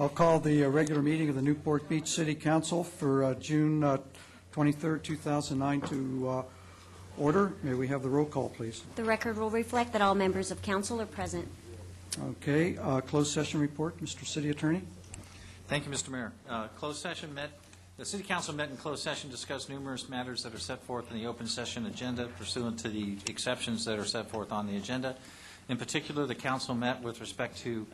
I'll call the regular meeting of the Newport Beach City Council for June 23rd, 2009 to order. May we have the roll call, please? The record will reflect that all members of council are present. Okay. Closed session report, Mr. City Attorney. Thank you, Mr. Mayor. Closed session met. The City Council met in closed session, discussed numerous matters that are set forth in the open session agenda pursuant to the exceptions that are set forth on the agenda. In particular, the Council met with respect to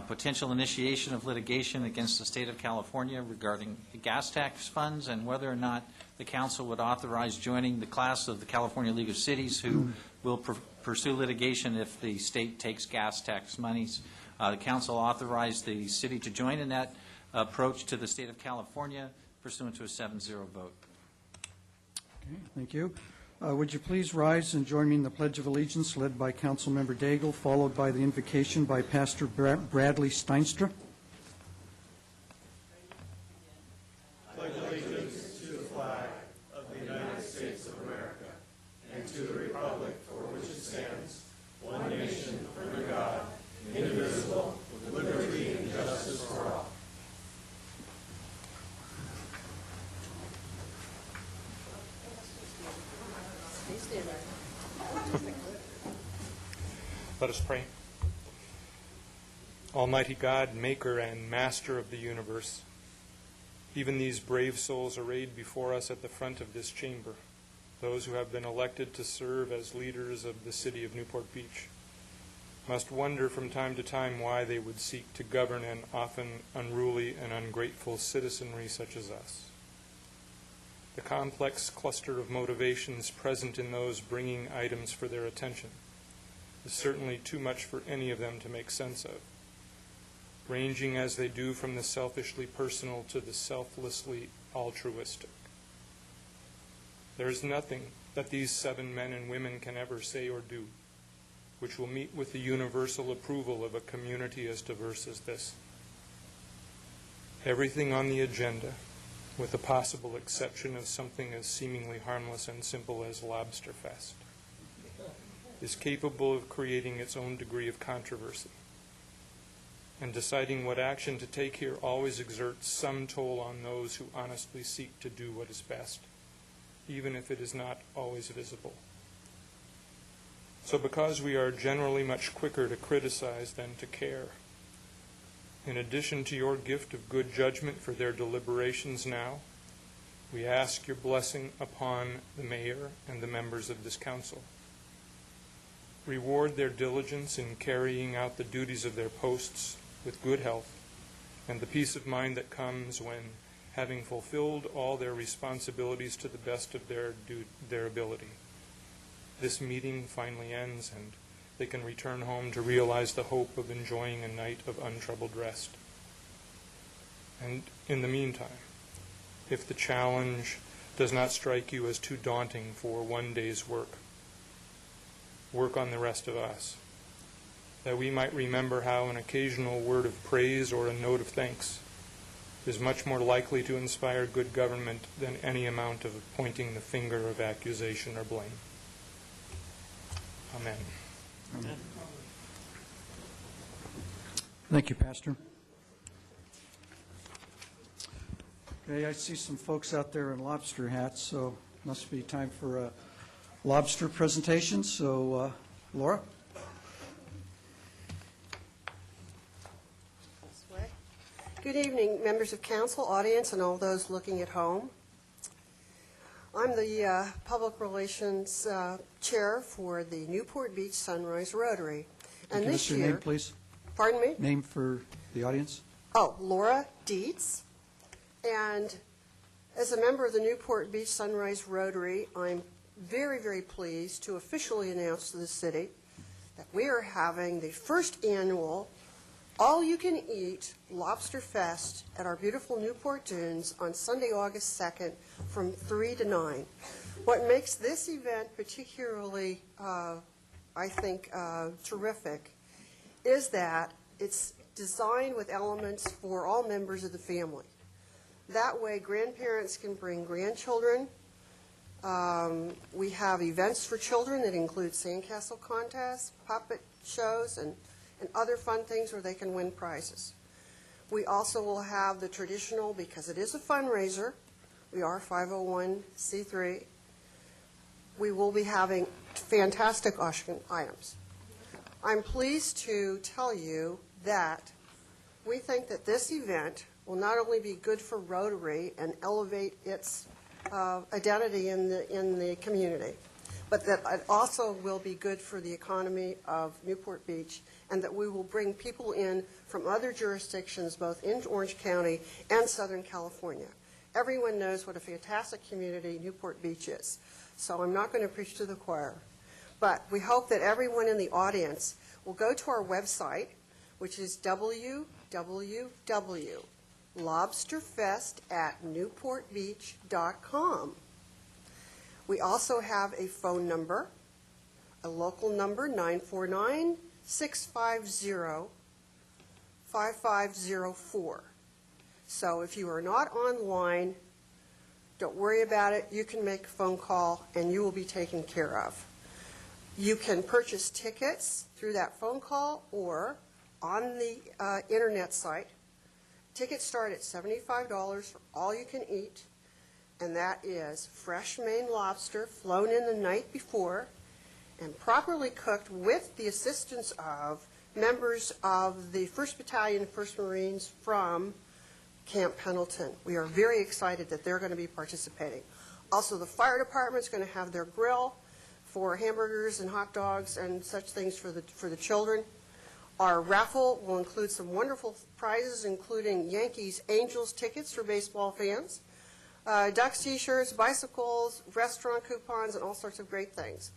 potential initiation of litigation against the State of California regarding the gas tax funds and whether or not the Council would authorize joining the class of the California League of Cities who will pursue litigation if the state takes gas tax monies. The Council authorized the City to join in that approach to the State of California pursuant to a 7-0 vote. Okay, thank you. Would you please rise and join me in the Pledge of Allegiance led by Councilmember Daigle, followed by the invocation by Pastor Bradley Steinstra. Pledge allegiance to the flag of the United States of America and to the republic for which it stands, one nation under God, indivisible, with liberty and justice for all. Let us pray. Almighty God, maker and master of the universe, even these brave souls arrayed before us at the front of this chamber, those who have been elected to serve as leaders of the city of Newport Beach, must wonder from time to time why they would seek to govern an often unruly and ungrateful citizenry such as us. The complex cluster of motivations present in those bringing items for their attention is certainly too much for any of them to make sense of, ranging as they do from the selfishly personal to the selflessly altruistic. There is nothing that these 7 men and women can ever say or do which will meet with the universal approval of a community as diverse as this. Everything on the agenda, with the possible exception of something as seemingly harmless and simple as Lobsterfest, is capable of creating its own degree of controversy. And deciding what action to take here always exerts some toll on those who honestly seek to do what is best, even if it is not always visible. So because we are generally much quicker to criticize than to care, in addition to your gift of good judgment for their deliberations now, we ask your blessing upon the mayor and the members of this council. Reward their diligence in carrying out the duties of their posts with good health and the peace of mind that comes when, having fulfilled all their responsibilities to the best of their ability, this meeting finally ends and they can return home to realize the hope of enjoying a night of untroubled rest. And in the meantime, if the challenge does not strike you as too daunting for one day's work, work on the rest of us, that we might remember how an occasional word of praise or a note of thanks is much more likely to inspire good government than any amount of pointing the finger of accusation or blame. Amen. Amen. Thank you, Pastor. Okay, I see some folks out there in lobster hats, so it must be time for a lobster presentation. So, Laura? Good evening, members of council, audience, and all those looking at home. I'm the Public Relations Chair for the Newport Beach Sunrise Rotary. And Give this us your year, name, please. Pardon me? Name for the audience. Oh, Laura Dietz. And as a member of the Newport Beach Sunrise Rotary, I'm very, very pleased to officially announce to the city that we are having the first annual all-you-can-eat Lobster Fest at our beautiful Newport Dunes on Sunday, August 2nd from 3 to 9. What makes this event particularly, I think, terrific is that it's designed with elements for all members of the family. That way, grandparents can bring grandchildren. We have events for children that include sandcastle contests, puppet shows, and other fun things where they can win prizes. We also will have the traditional, because it is a fundraiser, we are 501c3, we will be having fantastic auction items. I'm pleased to tell you that we think that this event will not only be good for Rotary and elevate its identity in the community, but that it also will be good for the economy of Newport Beach, and that we will bring people in from other jurisdictions, both in Orange County and Southern California. Everyone knows what a fantastic community Newport Beach is, so I'm not going to preach to the choir. But we hope that everyone in the audience will go to our website, which is www.lobsterfest@newportbeach.com. We also have a phone number, a local number, 949-650-5504. So if you are not online, don't worry about it. You can make a phone call and you will be taken care of. You can purchase tickets through that phone call or on the internet site. Tickets start at $75 for all you can eat, and that is fresh Maine lobster flown in the night before and properly cooked with the assistance of members of the 1st Battalion, 1st Marines from Camp Pendleton. We are very excited that they're going to be participating. Also, the fire department is going to have their grill for hamburgers and hot dogs and such things for the children. Our raffle will include some wonderful prizes, including Yankees Angels tickets for baseball fans, Ducks t-shirts, bicycles, restaurant coupons, and all sorts of great things.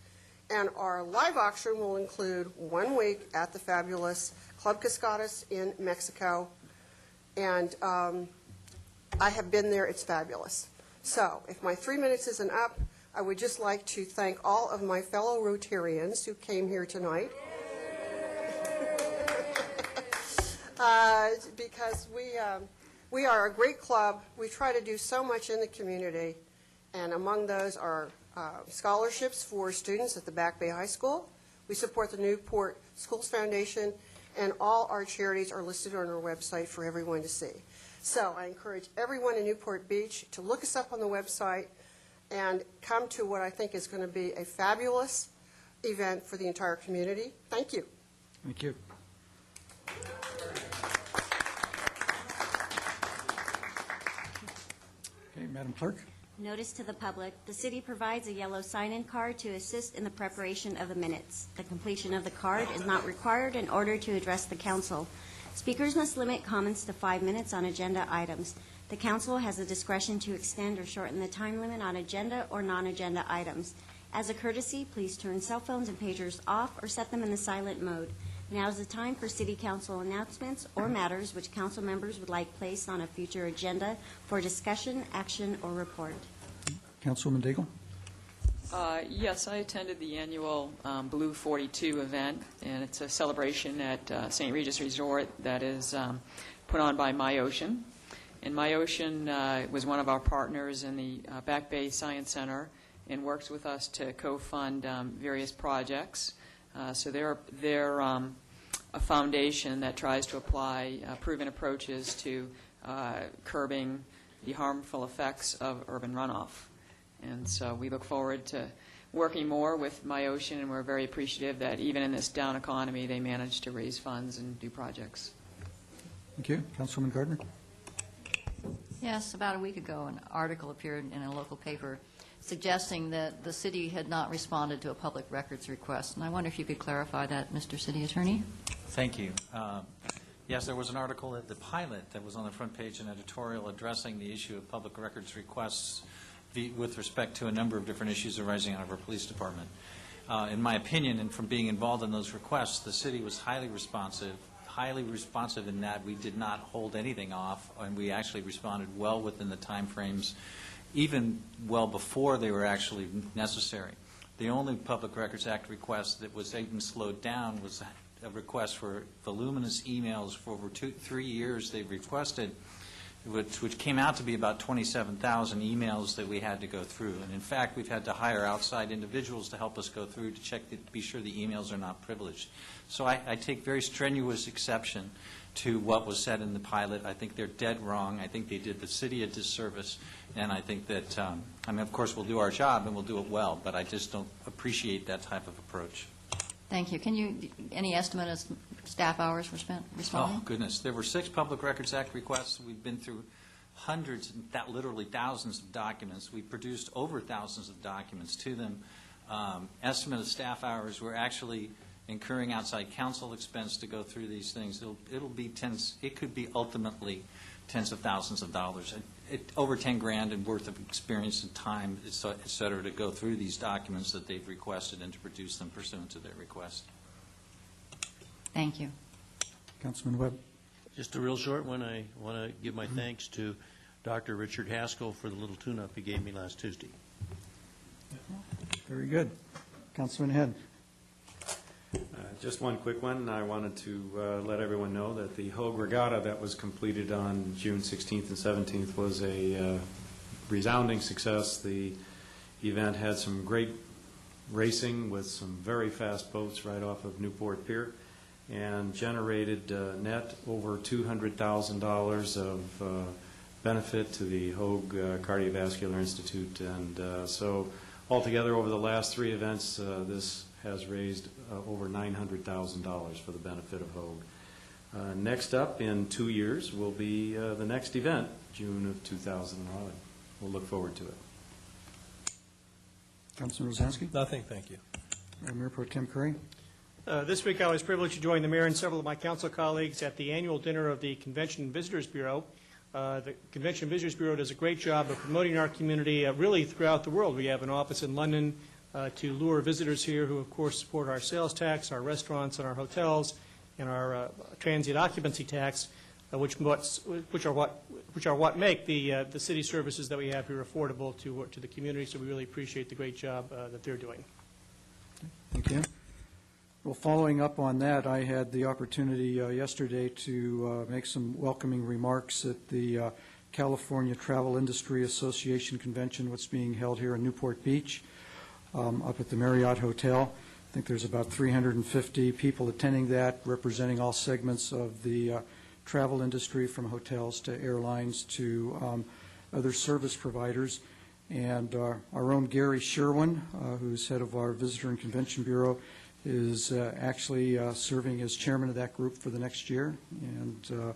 And our live auction will include 1 week at the fabulous Club Cascadas in Mexico. And I have been there. It's fabulous. So if my 3 minutes isn't up, I would just like to thank all of my fellow Rotarians who came here tonight. Because we are a great club. We try to do so much in the community, and among those are scholarships for students at the Back Bay High School. We support the Newport Schools Foundation, and all our charities are listed on our website for everyone to see. So I encourage everyone in Newport Beach to look us up on the website and come to what I think is going to be a fabulous event for the entire community. Thank you. Thank you. Okay, Madam Clerk. Notice to the public, the city provides a yellow sign-in card to assist in the preparation of the minutes. The completion of the card is not required in order to address the council. Speakers must limit comments to 5 minutes on agenda items. The council has the discretion to extend or shorten the time limit on agenda or non-agenda items. As a courtesy, please turn cell phones and pagers off or set them in the silent mode. Now is the time for city council announcements or matters which council members would like placed on a future agenda for discussion, action, or report. Councilwoman Daigle. Yes, I attended the annual Blue 42 event, and it's a celebration at St. Regis Resort that is put on by MyOcean. And MyOcean was one of our partners in the Back Bay Science Center and works with us to co-fund various projects. So they're a foundation that tries to apply proven approaches to curbing the harmful effects of urban runoff. And so we look forward to working more with MyOcean, and we're very appreciative that even in this down economy, they manage to raise funds and do projects. Thank you. Councilwoman Gardner. Yes, about a week ago, an article appeared in a local paper suggesting that the city had not responded to a public records request. And I wonder if you could clarify that, Mr. City Attorney. Thank you. Yes, there was an article at the Pilot that was on the front page, an editorial addressing the issue of public records requests with respect to a number of different issues arising out of our police department. In my opinion, and from being involved in those requests, the city was highly responsive in that we did not hold anything off, and we actually responded well within the time frames, even well before they were actually necessary. The only Public Records Act request that was even slowed down was a request for voluminous emails for over 3 years. They've requested which came out to be about 27,000 emails that we had to go through. And in fact, we've had to hire outside individuals to help us go through to check, to be sure the emails are not privileged. So I take very strenuous exception to what was said in the pilot. I think they're dead wrong. I think they did the city a disservice. And I think that, I mean, of course, we'll do our job and we'll do it well, but I just don't appreciate that type of approach. Thank you. Can you, any estimate of staff hours were spent responding? Oh, goodness. There were 6 Public Records Act requests. We've been through hundreds, literally thousands of documents. We produced over thousands of documents to them. Estimate of staff hours, we're actually incurring outside counsel expense to go through these things. It'll be tens, it could be ultimately tens of thousands of dollars. Over 10 grand and worth of experience and time, et cetera, to go through these documents that they've requested and to produce them pursuant to their request. Thank you. Councilman Webb. Just a real short one. I want to give my thanks to Dr. Richard Haskell for the little tune-up he gave me last Tuesday. Very good. Councilman Head. Just one quick one. I wanted to let everyone know that the Hogue Regatta that was completed on June 16th and 17th was a resounding success. The event had some great racing with some very fast boats right off of Newport Pier and generated net over $200,000 of benefit to the Hogue Cardiovascular Institute. And so altogether over the last 3 events, this has raised over $900,000 for the benefit of Hogue. Next up in 2 years will be the next event, June of 2011. We'll look forward to it. Councilman Rosansky. Nothing, thank you. Mayor Pro Tem Curry. This week I was privileged to join the mayor and several of my council colleagues at the annual dinner of the Convention and Visitors Bureau. The Convention and Visitors Bureau does a great job of promoting our community really throughout the world. We have an office in London to lure visitors here who, of course, support our sales tax, our restaurants and our hotels, and our transient occupancy tax, which are what make the city services that we have here affordable to the community. So we really appreciate the great job that they're doing. Thank you. Well, following up on that, I had the opportunity yesterday to make some welcoming remarks at the California Travel Industry Association Convention, what's being held here in Newport Beach, up at the Marriott Hotel. I think there's about 350 people attending that, representing all segments of the travel industry, from hotels to airlines to other service providers. And our own Gary Sherwin, who's head of our Visitor and Convention Bureau, is actually serving as chairman of that group for the next year. And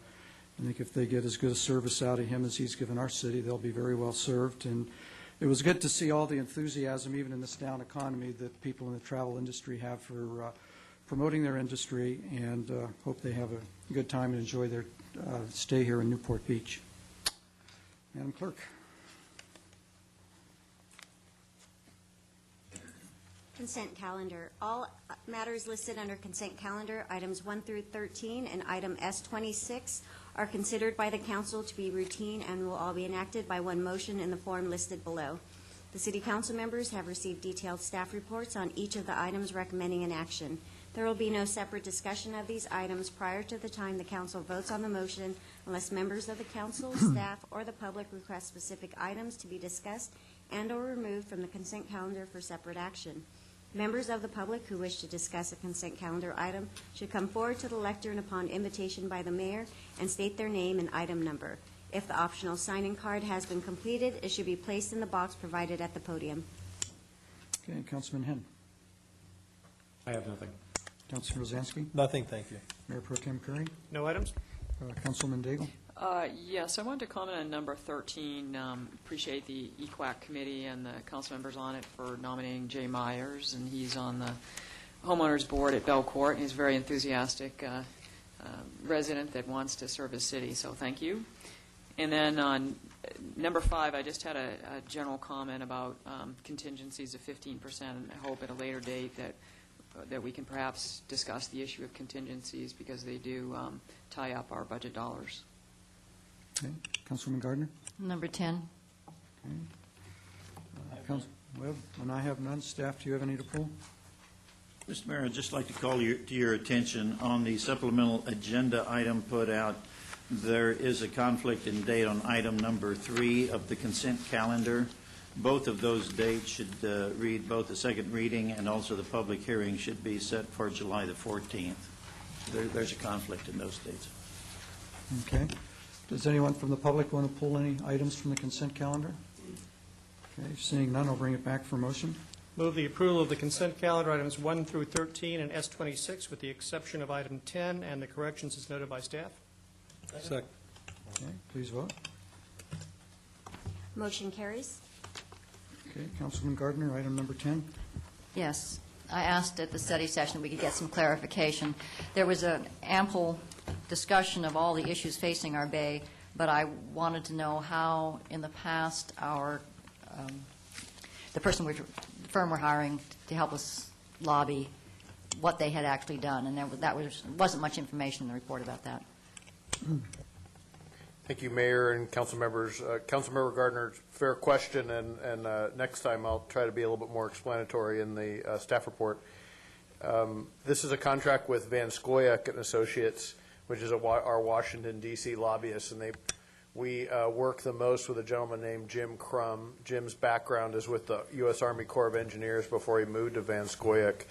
I think if they get as good a service out of him as he's given our city, they'll be very well served. And it was good to see all the enthusiasm, even in this down economy, that people in the travel industry have for promoting their industry, and hope they have a good time and enjoy their stay here in Newport Beach. Madam Clerk. Consent calendar. All matters listed under consent calendar, items 1 through 13 and item S26, are considered by the council to be routine and will all be enacted by one motion in the form listed below. The city council members have received detailed staff reports on each of the items recommending an action. There will be no separate discussion of these items prior to the time the council votes on the motion unless members of the council, staff, or the public request specific items to be discussed and or removed from the consent calendar for separate action. Members of the public who wish to discuss a consent calendar item should come forward to the lectern upon invitation by the mayor and state their name and item number. If the optional sign-in card has been completed, it should be placed in the box provided at the podium. Okay, Councilman Henn. I have nothing. Councilman Rosansky. Nothing, thank you. Mayor Pro Tem Curry. No items? Councilman Daigle. Yes, I wanted to comment on number 13. Appreciate the EQAC committee and the council members on it for nominating Jay Myers, and he's on the homeowners board at Belcourt. He's a very enthusiastic resident that wants to serve his city, so thank you. And then on number 5, I just had a general comment about contingencies of 15%, and I hope at a later date that we can perhaps discuss the issue of contingencies because they do tie up our budget dollars. Okay. Councilwoman Gardner. Number 10. Okay. Council Webb, and I have none. Staff, do you have any to pull? Mr. Mayor, I'd just like to call to your attention on the supplemental agenda item put out There is a conflict in date on item number 3 of the consent calendar. Both of those dates should read, both the second reading and also the public hearing should be set for July the 14th. There's a conflict in those dates. Okay. Does anyone from the public want to pull any items from the consent calendar? Okay, seeing none, I'll bring it back for motion. Move the approval of the consent calendar, items 1 through 13 and S26, with the exception of item 10 and the corrections as noted by staff. Second. Okay, please vote. Motion carries. Okay, Councilman Gardner, item number 10. Yes. I asked at the study session we could get some clarification. There was an ample discussion of all the issues facing our bay, but I wanted to know how, in the past, the firm we're hiring to help us lobby, what they had actually done, and wasn't much information in the report about that. Thank you, Mayor and council members. Councilmember Gardner, fair question, and next time I'll try to be a little bit more explanatory in the staff report. This is a contract with Van SCOYOC and Associates, which is our Washington, D.C. lobbyists, and we work the most with a gentleman named Jim Crum. Jim's background is with the U.S. Army Corps of Engineers before he moved to Van SCOYOC.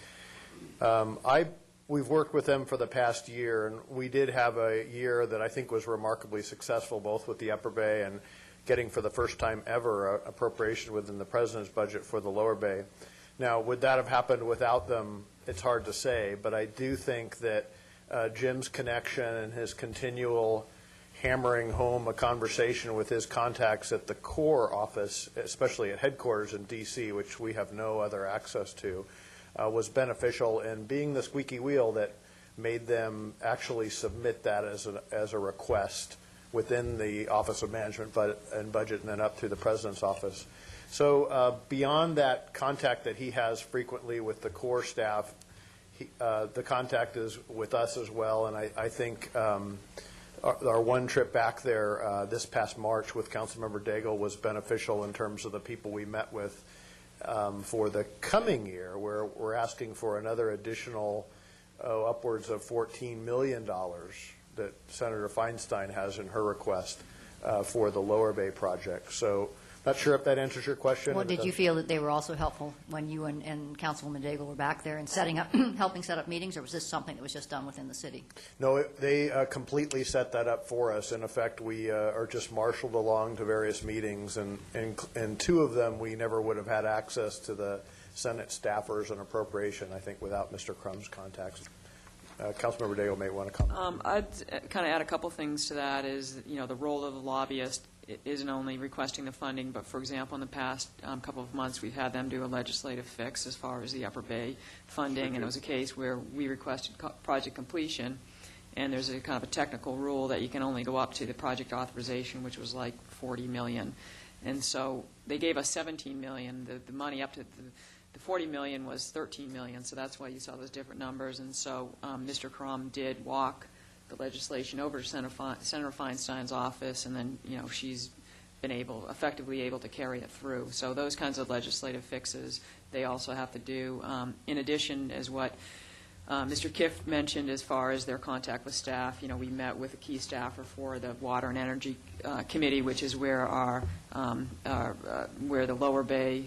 We've worked with them for the past year, and we did have a year that I think was remarkably successful, both with the Upper Bay and getting for the first time ever appropriation within the President's budget for the Lower Bay. Now, would that have happened without them? It's hard to say, but I do think that Jim's connection and his continual hammering home a conversation with his contacts at the Corps office, especially at headquarters in D.C., which we have no other access to, was beneficial in being the squeaky wheel that made them actually submit that as a request within the Office of Management and Budget and then up through the President's office. So beyond that contact that he has frequently with the Corps staff, the contact is with us as well, and I think our one trip back there this past March with Councilmember Daigle was beneficial in terms of the people we met with. For the coming year, where we're asking for another additional upwards of $14 million that Senator Feinstein has in her request for the Lower Bay project. So not sure if that answers your question. Well, did you feel that they were also helpful when you and Councilwoman Daigle were back there and helping set up meetings, or was this something that was just done within the city? No, they completely set that up for us. In effect, we are just marshaled along to various meetings, and two of them we never would have had access to the Senate staffers and appropriation, I think, without Mr. Crum's contacts. Councilmember Daigle may want to comment. I'd kind of add a couple things to that is, the role of the lobbyist isn't only requesting the funding, but, for example, in the past couple of months, we've had them do a legislative fix as far as the Upper Bay funding, and it was a case where we requested project completion, and there's a kind of a technical rule that you can only go up to the project authorization, which was like $40 million. And so they gave us $17 million. The money up to the $40 million was $13 million, so that's why you saw those different numbers. And so Mr. Crum did walk the legislation over to Senator Feinstein's office, and then she's been effectively able to carry it through. So those kinds of legislative fixes they also have to do. In addition, as what Mr. Kiff mentioned, as far as their contact with staff, we met with a key staffer for the Water and Energy Committee, which is where where the Lower Bay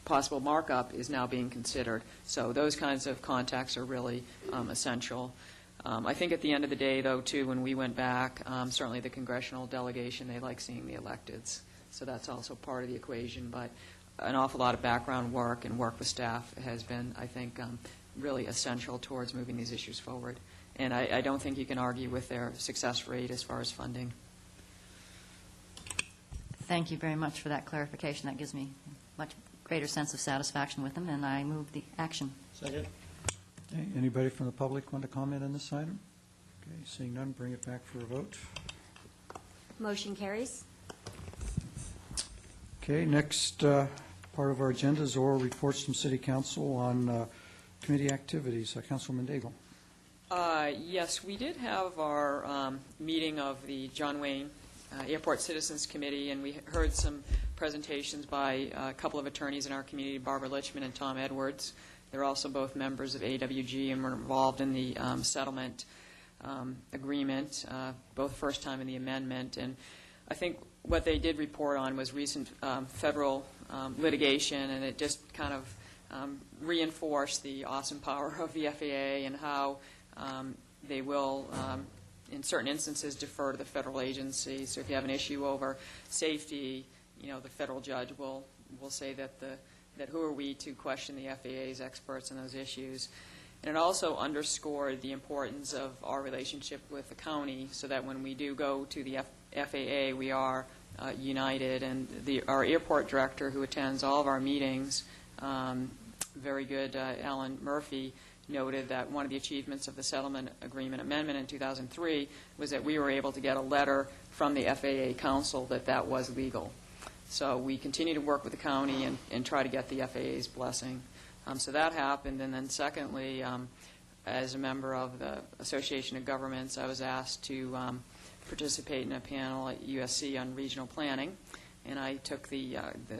possible markup is now being considered. So those kinds of contacts are really essential. I think at the end of the day, though, too, when we went back, certainly the congressional delegation, they like seeing the electeds. So that's also part of the equation. But an awful lot of background work and work with staff has been, I think, really essential towards moving these issues forward. And I don't think you can argue with their success rate as far as funding. Thank you very much for that clarification. That gives me a much greater sense of satisfaction with them, and I move the action. Second. Okay, anybody from the public want to comment on this item? Okay, seeing none, bring it back for a vote. Motion carries. Okay, next part of our agenda is oral reports from City Council on committee activities. Councilwoman Daigle. Yes, we did have our meeting of the John Wayne Airport Citizens Committee, and we heard some presentations by a couple of attorneys in our community, Barbara Lichman and Tom Edwards. They're also both members of AWG and were involved in the settlement. agreement, both first time and the amendment. And I think what they did report on was recent federal litigation, and it just kind of reinforced the awesome power of the FAA and how they will, in certain instances, defer to the federal agency. So if you have an issue over safety, the federal judge will say that who are we to question the FAA's experts on those issues. And it also underscored the importance of our relationship with the county, so that when we do go to the FAA, we are united. And our airport director, who attends all of our meetings, very good, Alan Murphy, noted that one of the achievements of the settlement agreement amendment in 2003 was that we were able to get a letter from the FAA council that was legal. So we continue to work with the county and try to get the FAA's blessing. So that happened. And then secondly, as a member of the Association of Governments, I was asked to participate in a panel at USC on regional planning. And I took the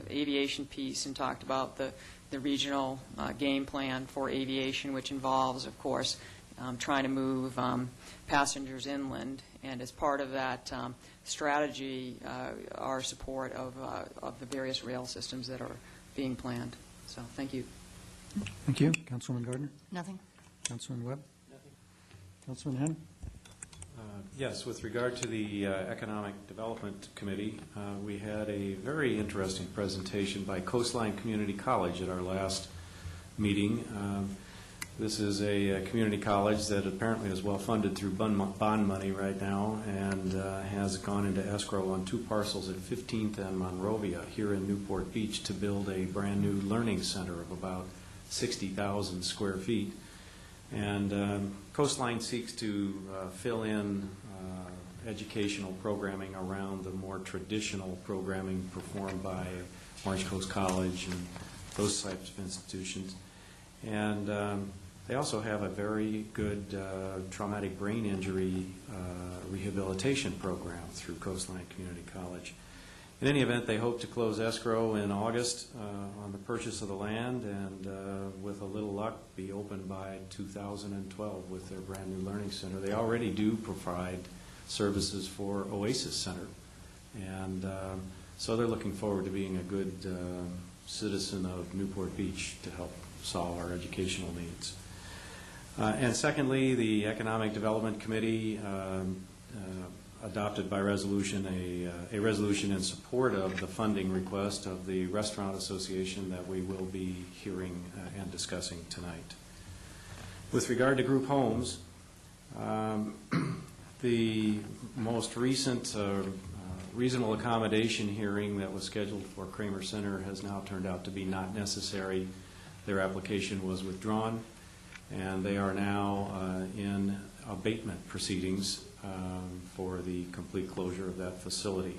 aviation piece and talked about the regional game plan for aviation, which involves, of course, trying to move passengers inland. And as part of that strategy, our support of the various rail systems that are being planned. So thank you. Thank you. Councilwoman Gardner? Nothing? Councilman Webb? Nothing. Councilman Henn? Yes, with regard to the Economic Development Committee, we had a very interesting presentation by Coastline Community College at our last meeting. This is a community college that apparently is well funded through bond money right now, and has gone into escrow on 2 parcels at 15th and Monrovia here in Newport Beach to build a brand new learning center of about 60,000 square feet. And Coastline seeks to fill in educational programming around the more traditional programming performed by Orange Coast College and those types of institutions. And they also have a very good traumatic brain injury rehabilitation program through Coastline Community College. In any event, they hope to close escrow in August on the purchase of the land, and with a little luck, be open by 2012 with their brand new learning center. They already do provide services for Oasis Center, and so they're looking forward to being a good citizen of Newport Beach to help solve our educational needs. And secondly, the Economic Development Committee adopted by resolution a resolution in support of the funding request of the Restaurant Association that we will be hearing and discussing tonight. With regard to group homes, the most recent reasonable accommodation hearing that was scheduled for Kramer Center has now turned out to be not necessary. Their application was withdrawn, and they are now in abatement proceedings for the complete closure of that facility.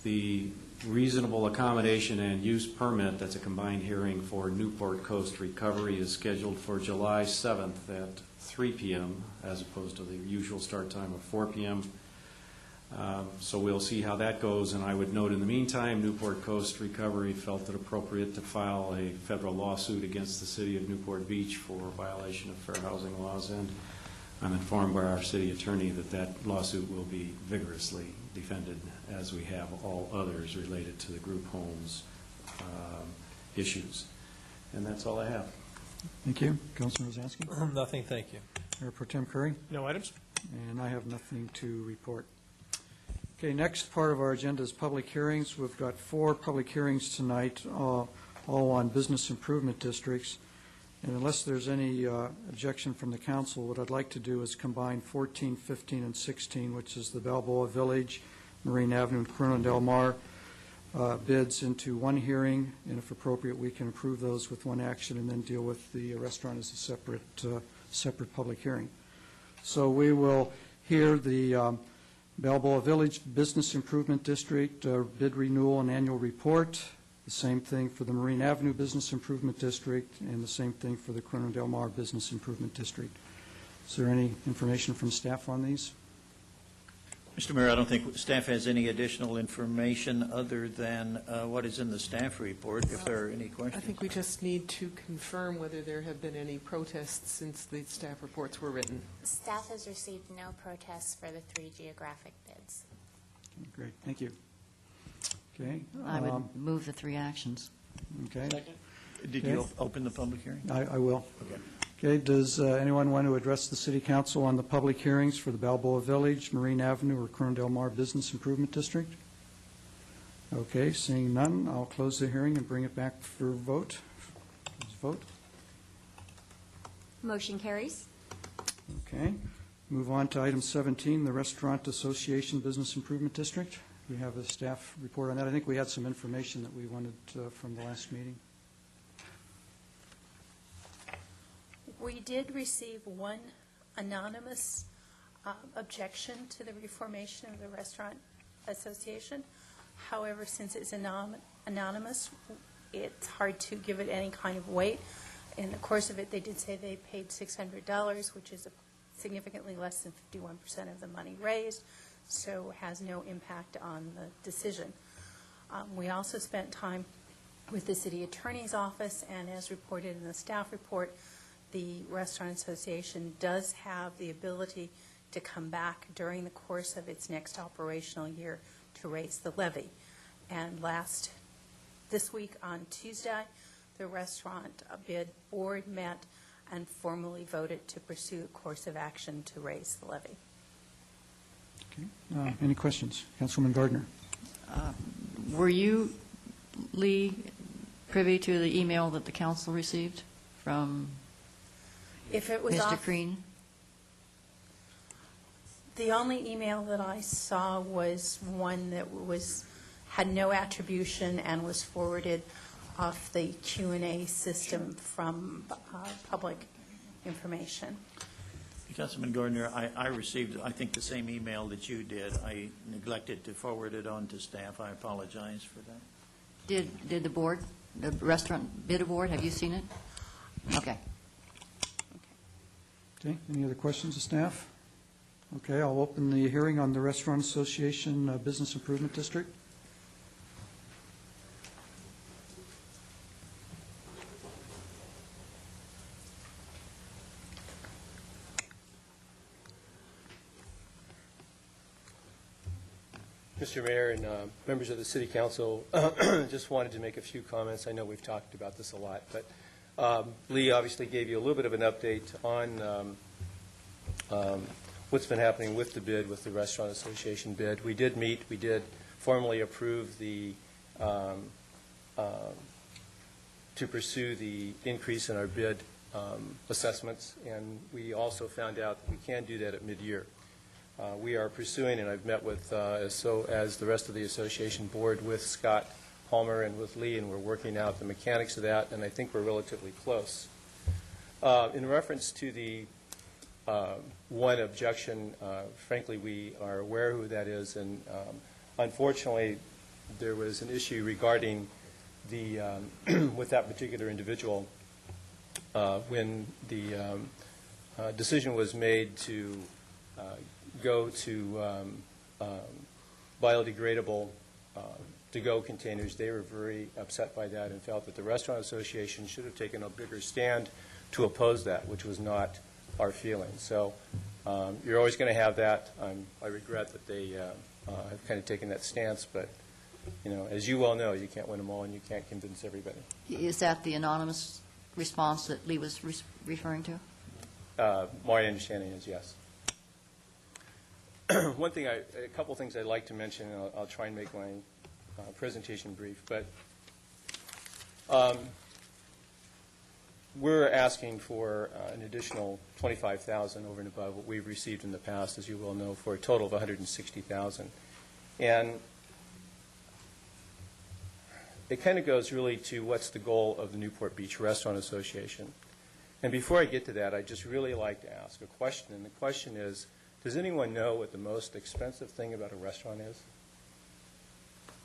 The reasonable accommodation and use permit, that's a combined hearing for Newport Coast Recovery, is scheduled for July 7th at 3 p.m. as opposed to the usual start time of 4 p.m. So we'll see how that goes, and I would note in the meantime, Newport Coast Recovery felt it appropriate to file a federal lawsuit against the city of Newport Beach for violation of fair housing laws, and I'm informed by our city attorney that that lawsuit will be vigorously defended, as we have all others related to the group homes issues. And that's all I have. Thank you. Councilman Rosansky? Nothing, thank you. Mayor Pro Tem Curry? No items? And I have nothing to report. Okay, next part of our agenda is public hearings. We've got 4 public hearings tonight, all on business improvement districts. And unless there's any objection from the council, what I'd like to do is combine 14, 15, and 16, which is the Balboa Village, Marine Avenue, and Corona Del Mar bids into one hearing, and if appropriate, we can approve those with one action and then deal with the restaurant as a separate public hearing. So we will hear the Balboa Village Business Improvement District bid renewal and annual report. The same thing for the Marine Avenue Business Improvement District, and the same thing for the Corona Del Mar Business Improvement District. Is there any information from staff on these? Mr. Mayor, I don't think staff has any additional information other than what is in the staff report, if there are any I questions. think we just need to confirm whether there have been any protests since the staff reports were written. Staff has received no protests for the 3 geographic bids. Great, thank you. Okay. I would move the 3 actions. Okay. Did you open the public hearing? I will. Okay. Okay, does anyone want to address the City Council on the public hearings for the Balboa Village, Marine Avenue, or Corona Del Mar Business Improvement District? Okay, seeing none, I'll close the hearing and bring it back for vote. Let's vote. Motion carries. Okay. Move on to item 17, the Restaurant Association Business Improvement District. We have a staff report on that. I think we had some information that we wanted from the last meeting. We did receive one anonymous objection to the reformation of the Restaurant Association. However, since it's anonymous, it's hard to give it any kind of weight. In the course of it, they did say they paid $600, which is significantly less than 51% of the money raised, so has no impact on the decision. We also spent time with the City Attorney's Office, and as reported in the staff report, the Restaurant Association does have the ability to come back during the course of its next operational year to raise the levy. And this week on Tuesday, the restaurant bid board met and formally voted to pursue a course of action to raise the levy. Okay. Any questions? Councilwoman Gardner. Were you, Lee, privy to the email that the council received from If it was Mr. Crean? The only email that I saw was one that had no attribution and was forwarded off the Q&A system from public information. Councilman Gardner, I received, I think, the same email that you did. I neglected to forward it on to staff. I apologize for that. Did the board, the restaurant bid award, have you seen it? Okay. Okay. Any other questions of staff? Okay, I'll open the hearing on the Restaurant Association Business Improvement District. Mr. Mayor and members of the City Council, just wanted to make a few comments. I know we've talked about this a lot, but Lee obviously gave you a little bit of an update on what's been happening with the bid, with the Restaurant Association bid. We did meet. We did formally approve the to pursue the increase in our bid assessments, and we also found out that we can do that at mid-year. We are pursuing, and I've met with, as the rest of the association board, with Scott Palmer and with Lee, and we're working out the mechanics of that, and I think we're relatively close. In reference to the one objection, frankly, we are aware who that is, and unfortunately, there was an issue regarding the, with that particular individual, when the decision was made to go to biodegradable to-go containers. They were very upset by that and felt that the Restaurant Association should have taken a bigger stand to oppose that, which was not our feeling. So you're always going to have that. I regret that they have kind of taken that stance, but as you well know, you can't win them all and you can't convince everybody. Is that the anonymous response that Lee was referring to? My understanding is yes. One thing, a couple things I'd like to mention, and I'll try and make my presentation brief, but we're asking for an additional $25,000 over and above what we've received in the past, as you well know, for a total of $160,000. And it kind of goes really to what's the goal of the Newport Beach Restaurant Association. And before I get to that, I'd just really like to ask a question, and the question is, does anyone know what the most expensive thing about a restaurant is?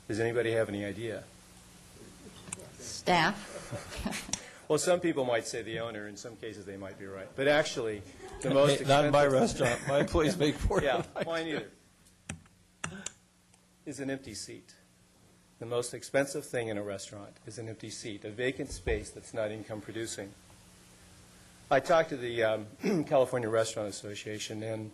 Does anybody have any idea? Staff. Well, some people might say the owner. In some cases, they might be right. But actually, the most expensive... Not in my restaurant. My employees make $40. Yeah, mine either. is an empty seat. The most expensive thing in a restaurant is an empty seat, a vacant space that's not income producing. I talked to the California Restaurant Association, and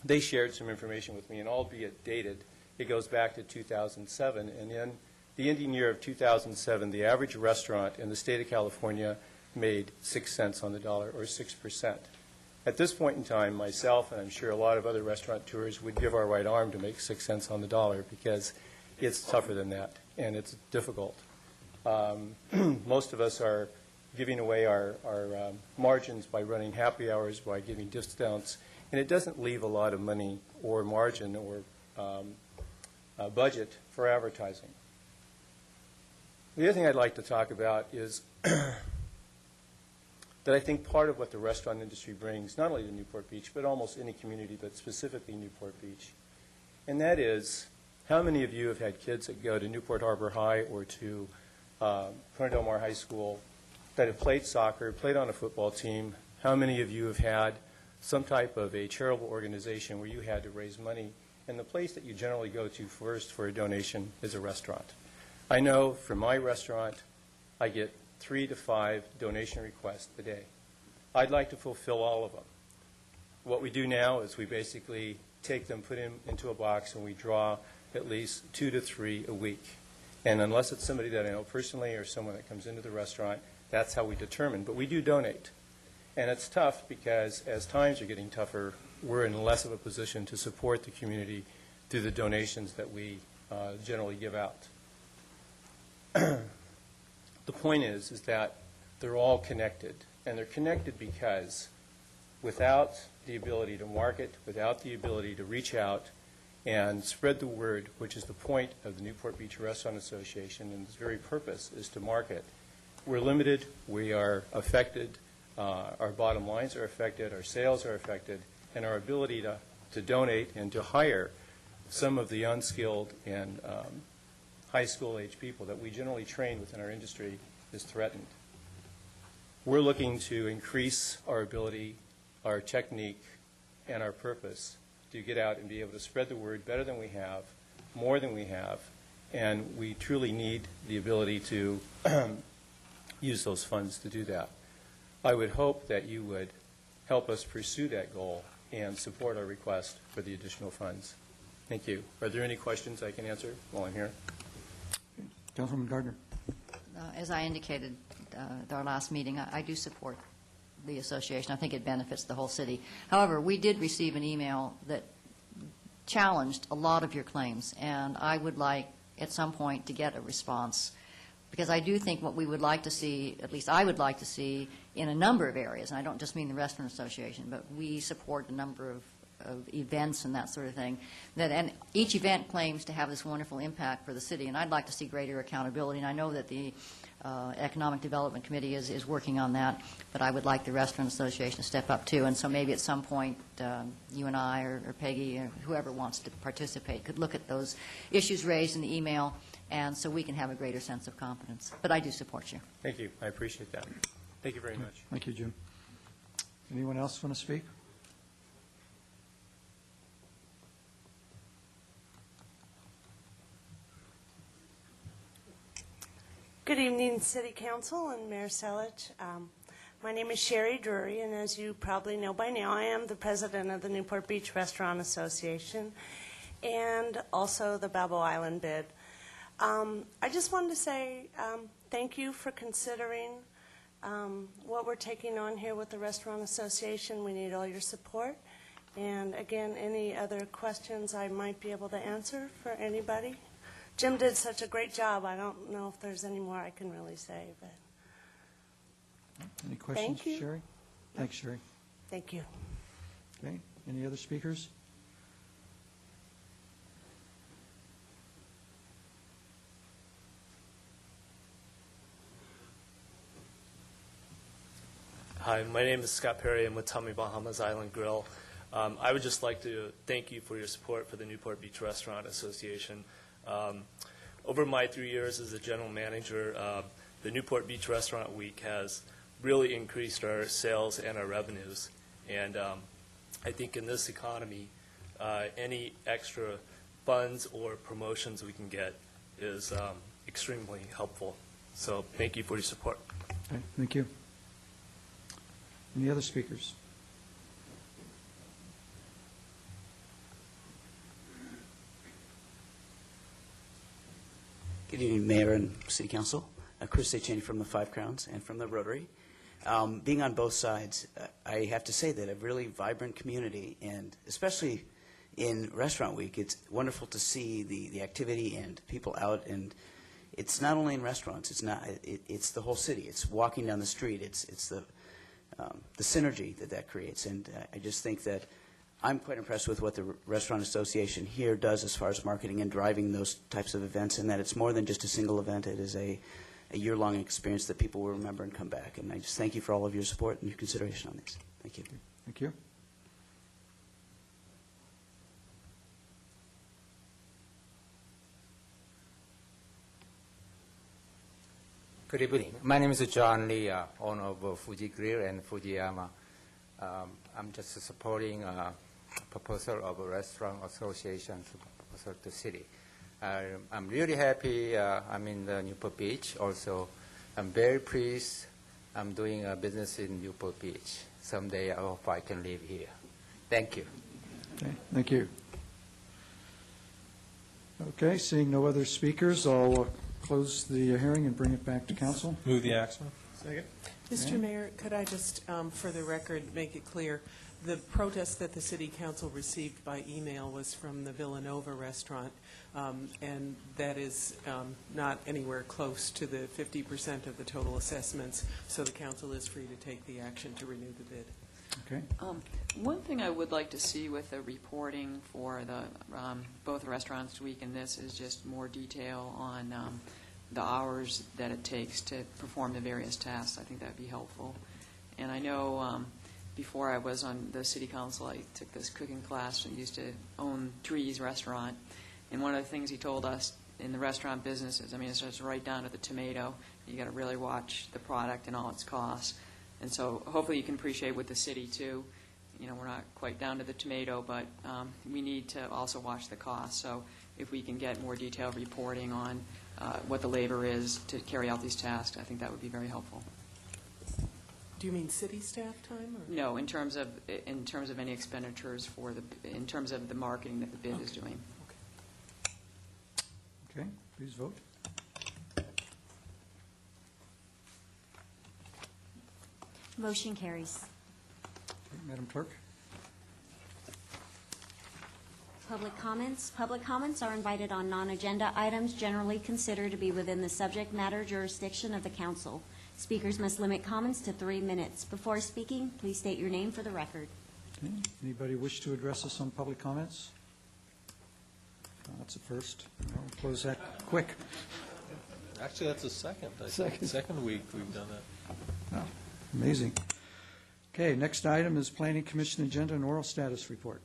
they shared some information with me, and albeit dated, it goes back to 2007. And in the ending year of 2007, the average restaurant in the state of California made 6 cents on the dollar, or 6%. At this point in time, myself, and I'm sure a lot of other restaurateurs, would give our right arm to make 6 cents on the dollar, because it's tougher than that, and it's difficult. Most of us are giving away our margins by running happy hours, by giving discounts, and it doesn't leave a lot of money or margin or budget for advertising. The other thing I'd like to talk about is that I think part of what the restaurant industry brings, not only to Newport Beach, but almost any community, but specifically Newport Beach, and that is, how many of you have had kids that go to Newport Harbor High or to Corona Del Mar High School that have played soccer, played on a football team? How many of you have had some type of a charitable organization where you had to raise money, and the place that you generally go to first for a donation is a restaurant? I know from my restaurant, I get 3 to 5 donation requests a day. I'd like to fulfill all of them. What we do now is we basically take them, put them into a box, and we draw at least 2 to 3 a week. And unless it's somebody that I know personally or someone that comes into the restaurant, that's how we determine. But we do donate. And it's tough because as times are getting tougher, we're in less of a position to support the community through the donations that we generally give out. The point is that they're all connected. And they're connected because without the ability to market, without the ability to reach out and spread the word, which is the point of the Newport Beach Restaurant Association, and its very purpose is to market, we're limited, we are affected, our bottom lines are affected, our sales are affected, and our ability to donate and to hire some of the unskilled and high school age people that we generally train within our industry is threatened. We're looking to increase our ability, our technique, and our purpose to get out and be able to spread the word better than we have, more than we have, and we truly need the ability to use those funds to do that. I would hope that you would help us pursue that goal and support our request for the additional funds. Thank you. Are there any questions I can answer while I'm here? Councilman Gardner. As I indicated at our last meeting, I do support the association. I think it benefits the whole city. However, we did receive an email that challenged a lot of your claims, and I would like at some point to get a response, because I do think what we would like to see, at least I would like to see, in a number of areas, and I don't just mean the Restaurant Association, but we support a number of events and that sort of thing, and each event claims to have this wonderful impact for the city, and I'd like to see greater accountability, and I know that the Economic Development Committee is working on that, but I would like the Restaurant Association to step up too, and so maybe at some point you and I or Peggy or whoever wants to participate could look at those issues raised in the email, and so we can have a greater sense of confidence. But I do support you. Thank you. I appreciate that. Thank you very much. Thank you, Jim. Anyone else want to speak? Good evening, City Council and Mayor Selich. My name is Sherry Drury, and as you probably know by now, I am the president of the Newport Beach Restaurant Association and also the Balboa Island bid. I just wanted to say thank you for considering what we're taking on here with the Restaurant Association. We need all your support. And again, any other questions I might be able to answer for anybody? Jim did such a great job. I don't know if there's any more I can really say, but any questions, thank you. Sherry? Thanks, Sherry. Thank you. Okay. Any other speakers? Hi, my name is Scott Perry. I'm with Tommy Bahama's Island Grill. I would just like to thank you for your support for the Newport Beach Restaurant Association. Over my 3 years as a general manager, the Newport Beach Restaurant Week has really increased our sales and our revenues. And I think in this economy, any extra funds or promotions we can get is extremely helpful. So thank you for your support. Okay, thank you. Any other speakers? Good evening, Mayor and City Council. Chris Cheney from the Five Crowns and from the Rotary. Being on both sides, I have to say that a really vibrant community, and especially in Restaurant Week, it's wonderful to see the activity and people out. And it's not only in restaurants; it's the whole city. It's walking down the street. It's the synergy that creates. And I just think that I'm quite impressed with what the Restaurant Association here does as far as marketing and driving those types of events, and that it's more than just a single event. It is a year-long experience that people will remember and come back. And I just thank you for all of your support and your consideration on this. Thank you. Thank you. Good evening. My name is John Lee, owner of Fuji Grill and Fujiyama. I'm just supporting a proposal of a restaurant association proposal to city. I'm really happy I'm in the Newport Beach. Also, I'm very pleased I'm doing a business in Newport Beach. Someday I hope I can live here. Thank you. Okay, thank you. Okay, seeing no other speakers, I'll close the hearing and bring it back to council. Move the action. Second. Mr. Mayor, could I just, for the record, make it clear, the protest that the City Council received by email was from the Villanova restaurant, and that is not anywhere close to the 50% of the total assessments, so the council is free to take the action to renew the bid. Okay. One thing I would like to see with the reporting for the both Restaurants Week and this is just more detail on the hours that it takes to perform the various tasks. I think that would be helpful. And I know before I was on the City Council, I took this cooking class and used to own Tree's restaurant. And one of the things he told us in the restaurant business is, I mean, it's just right down to the tomato. You got to really watch the product and all its costs. And so hopefully you can appreciate with the city, too. You know, we're not quite down to the tomato, but we need to also watch the cost. So if we can get more detailed reporting on what the labor is to carry out these tasks, I think that would be very helpful. Do you mean city staff time? Or? No, in terms of any expenditures for in terms of the marketing that the bid is doing. Okay, please vote. Motion carries. Okay, Madam Clerk. Public comments. Public comments are invited on non-agenda items generally considered to be within the subject matter jurisdiction of the council. Speakers must limit comments to 3 minutes. Before speaking, please state your name for the record. Okay. Anybody wish to address us on public comments? That's a first. I'll close that quick. Actually, that's the second. Second week we've done that. Oh, amazing. Okay, next item is Planning Commission agenda and oral status report.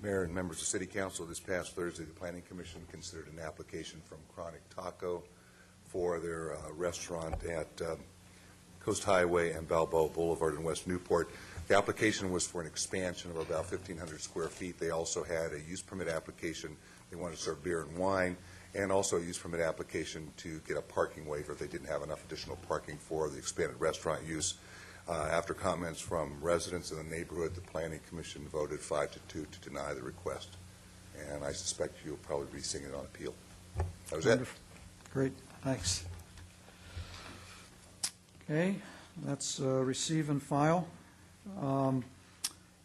Mayor and members of City Council, this past Thursday, the Planning Commission considered an application from Chronic Taco for their restaurant at Coast Highway and Balboa Boulevard in West Newport. The application was for an expansion of about 1,500 square feet. They also had a use permit application. They wanted to serve beer and wine, and also a use permit application to get a parking waiver if they didn't have enough additional parking for the expanded restaurant use. After comments from residents in the neighborhood, the Planning Commission voted 5-2 to deny the request. And I suspect you'll probably be seeing it on appeal. That was Wonderful. It. Great, thanks. Okay, that's receive and file.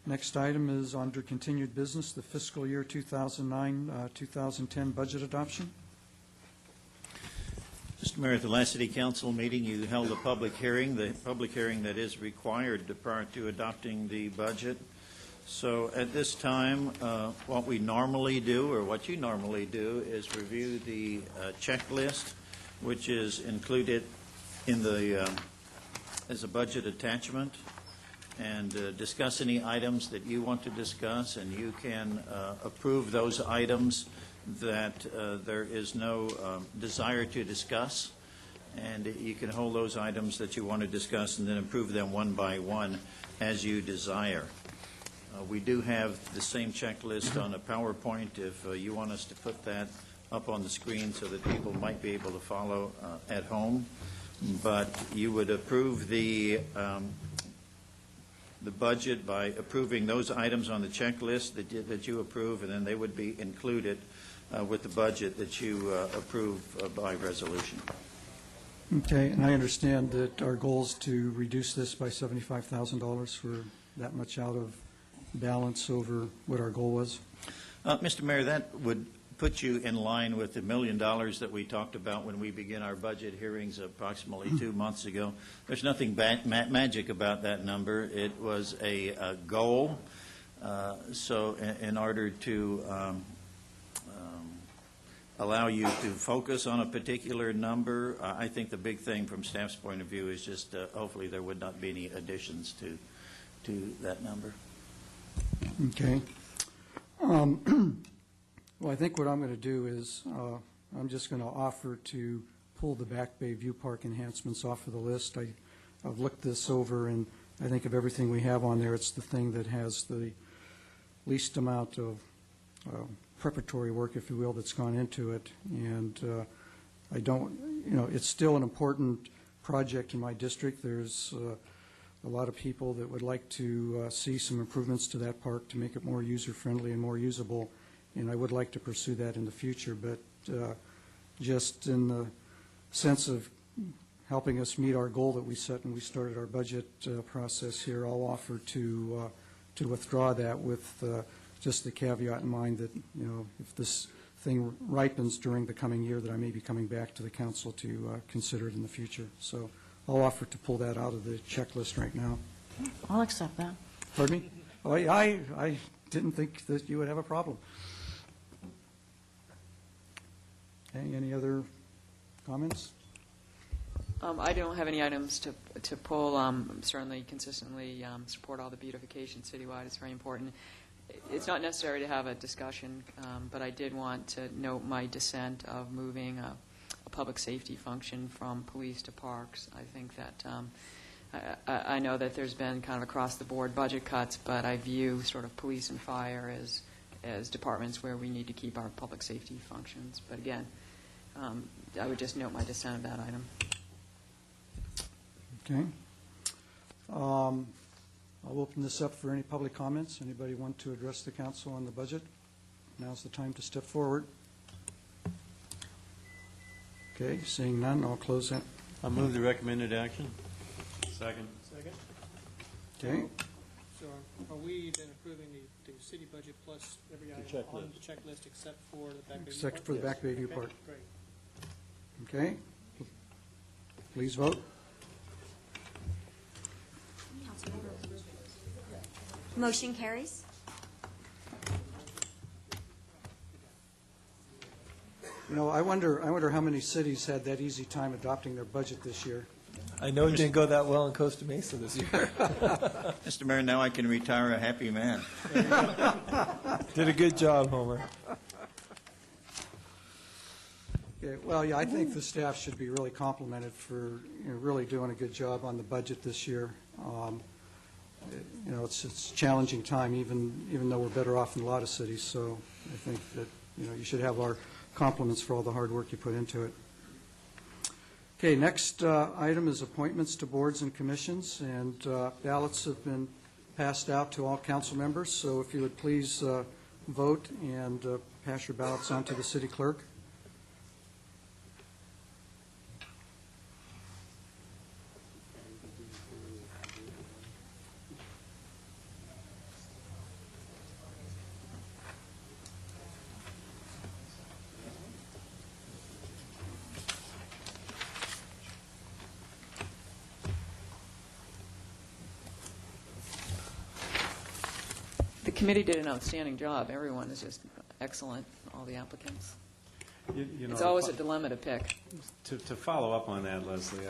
Next item is under continued business, the fiscal year 2009-2010 budget adoption. Mr. Mayor, at the last City Council meeting, you held a public hearing, the public hearing that is required prior to adopting the budget. So at this time, what we normally do, or what you normally do, is review the checklist, which is included in the as a budget attachment, and discuss any items that you want to discuss, and you can approve those items that there is no desire to discuss, and you can hold those items that you want to discuss and then approve them one by one as you desire. We do have the same checklist on a PowerPoint if you want us to put that up on the screen so that people might be able to follow at home. But you would approve the budget by approving those items on the checklist that you approve, and then they would be included with the budget that you approve by resolution. Okay, and I understand that our goal is to reduce this by $75,000 for that much out of balance over what our goal was. Mr. Mayor, that would put you in line with the $1 million that we talked about when we began our budget hearings approximately 2 months ago. There's nothing magic about that number. It was a goal. So in order to allow you to focus on a particular number, I think the big thing from staff's point of view is just hopefully there would not be any additions to that number. Okay. Well, I think what I'm going to do is I'm just going to offer to pull the Back Bay View Park enhancements off of the list. I've looked this over, and I think of everything we have on there, it's the thing that has the least amount of preparatory work, if you will, that's gone into it. And I don't, it's still an important project in my district. There's a lot of people that would like to see some improvements to that park to make it more user-friendly and more usable, and I would like to pursue that in the future. But just in the sense of helping us meet our goal that we set when we started our budget process here, I'll offer to withdraw that with just the caveat in mind that, if this thing ripens during the coming year, that I may be coming back to the council to consider it in the future. So I'll offer to pull that out of the checklist right now. I'll accept that. Pardon me? Oh, I didn't think that you would have a problem. Okay, any other comments? I don't have any items to pull. Certainly consistently support all the beautification citywide. It's very important. It's not necessary to have a discussion, but I did want to note my dissent of moving a public safety function from police to parks. I think that I know that there's been kind of across-the-board budget cuts, but I view sort of police and fire as departments where we need to keep our public safety functions. But again, I would just note my dissent of that item. Okay. I'll open this up for any public comments. Anybody want to address the council on the budget? Now's the time to step forward. Okay, seeing none, I'll close that. I'll move the recommended action. Second. Okay. So are we then approving the city budget plus every item on the checklist except for the Back Bay View Except Park? for the Back Bay View Park. Great. Okay. Please vote. Motion carries. I wonder how many cities had that easy time adopting their budget this year. I know it didn't go that well in Costa Mesa this year. Mr. Mayor, now I can retire a happy man. Did a good job, Homer. Okay, well, yeah, I think the staff should be really complimented for really doing a good job on the budget this year. It's a challenging time, even though we're better off than a lot of cities. So I think that you should have our compliments for all the hard work you put into it. Okay, next item is appointments to boards and commissions, and ballots have been passed out to all council members. So if you would please vote and pass your ballots on to the city clerk. The committee did an outstanding job. Everyone is just excellent, all the applicants. It's always a dilemma to pick. To follow up on that, Leslie,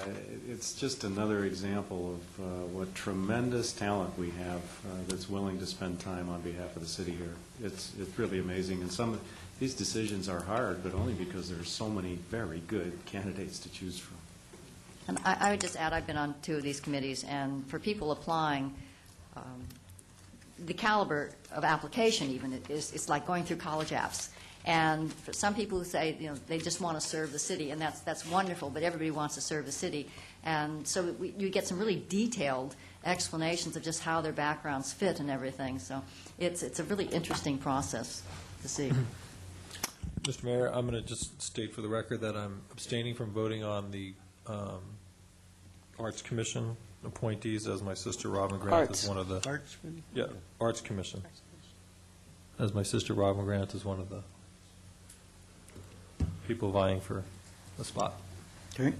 it's just another example of what tremendous talent we have that's willing to spend time on behalf of the city here. It's really amazing. And some of these decisions are hard, but only because there's so many very good candidates to choose from. And I would just add, I've been on 2 of these committees, and for people applying, the caliber of application even it's like going through college apps. And for some people who say, they just want to serve the city, and that's wonderful, but everybody wants to serve the city. And so you get some really detailed explanations of just how their backgrounds fit and everything. So it's a really interesting process to see. Mr. Mayor, I'm going to just state for the record that I'm abstaining from voting on the Arts Commission appointees, as my sister Robin Grant is one of the... Arts Commission. As my sister Robin Grant is one of the people vying for the spot. Okay.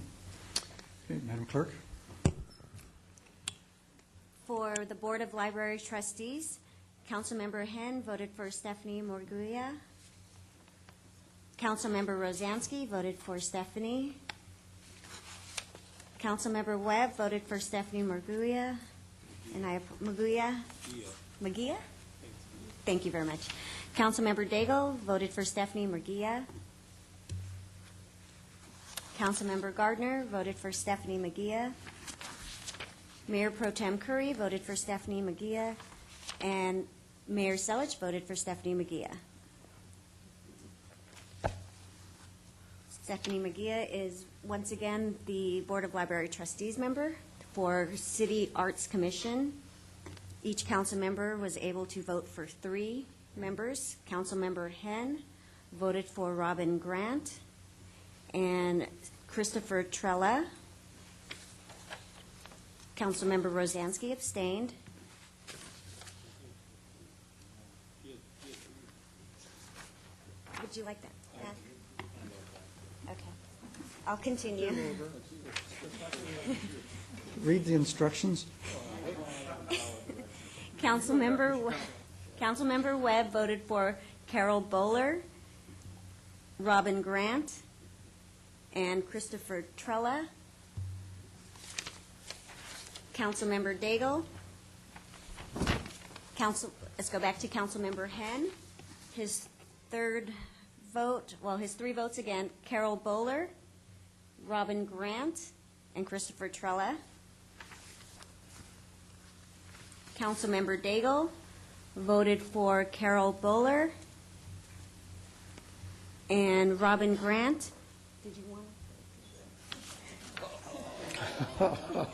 Madam Clerk? For the Board of Library Trustees, Councilmember Henn voted for Stephanie Morguia. Councilmember Rosansky voted for Stephanie. Councilmember Webb voted for Stephanie Morguia. And Magia? Thank you very much. Councilmember Daigle voted for Stephanie Morguia. Councilmember Gardner voted for Stephanie Magia. Mayor Pro Tem Curry voted for Stephanie Magia. And Mayor Selich voted for Stephanie Magia. Stephanie Magia is once again the Board of Library Trustees member for City Arts Commission. Each council member was able to vote for 3 members. Councilmember Henn voted for Robin Grant and Christopher Trella. Councilmember Rosansky abstained. Would you like that? Okay. I'll continue. Read the instructions. Councilmember Webb voted for Carol Bowler, Robin Grant, and Christopher Trella. Councilmember Daigle. Let's go back to Councilmember Henn. His 3 votes again, Carol Bowler, Robin Grant, and Christopher Trella. Councilmember Daigle voted for Carol Bowler and Robin Grant. Did you want?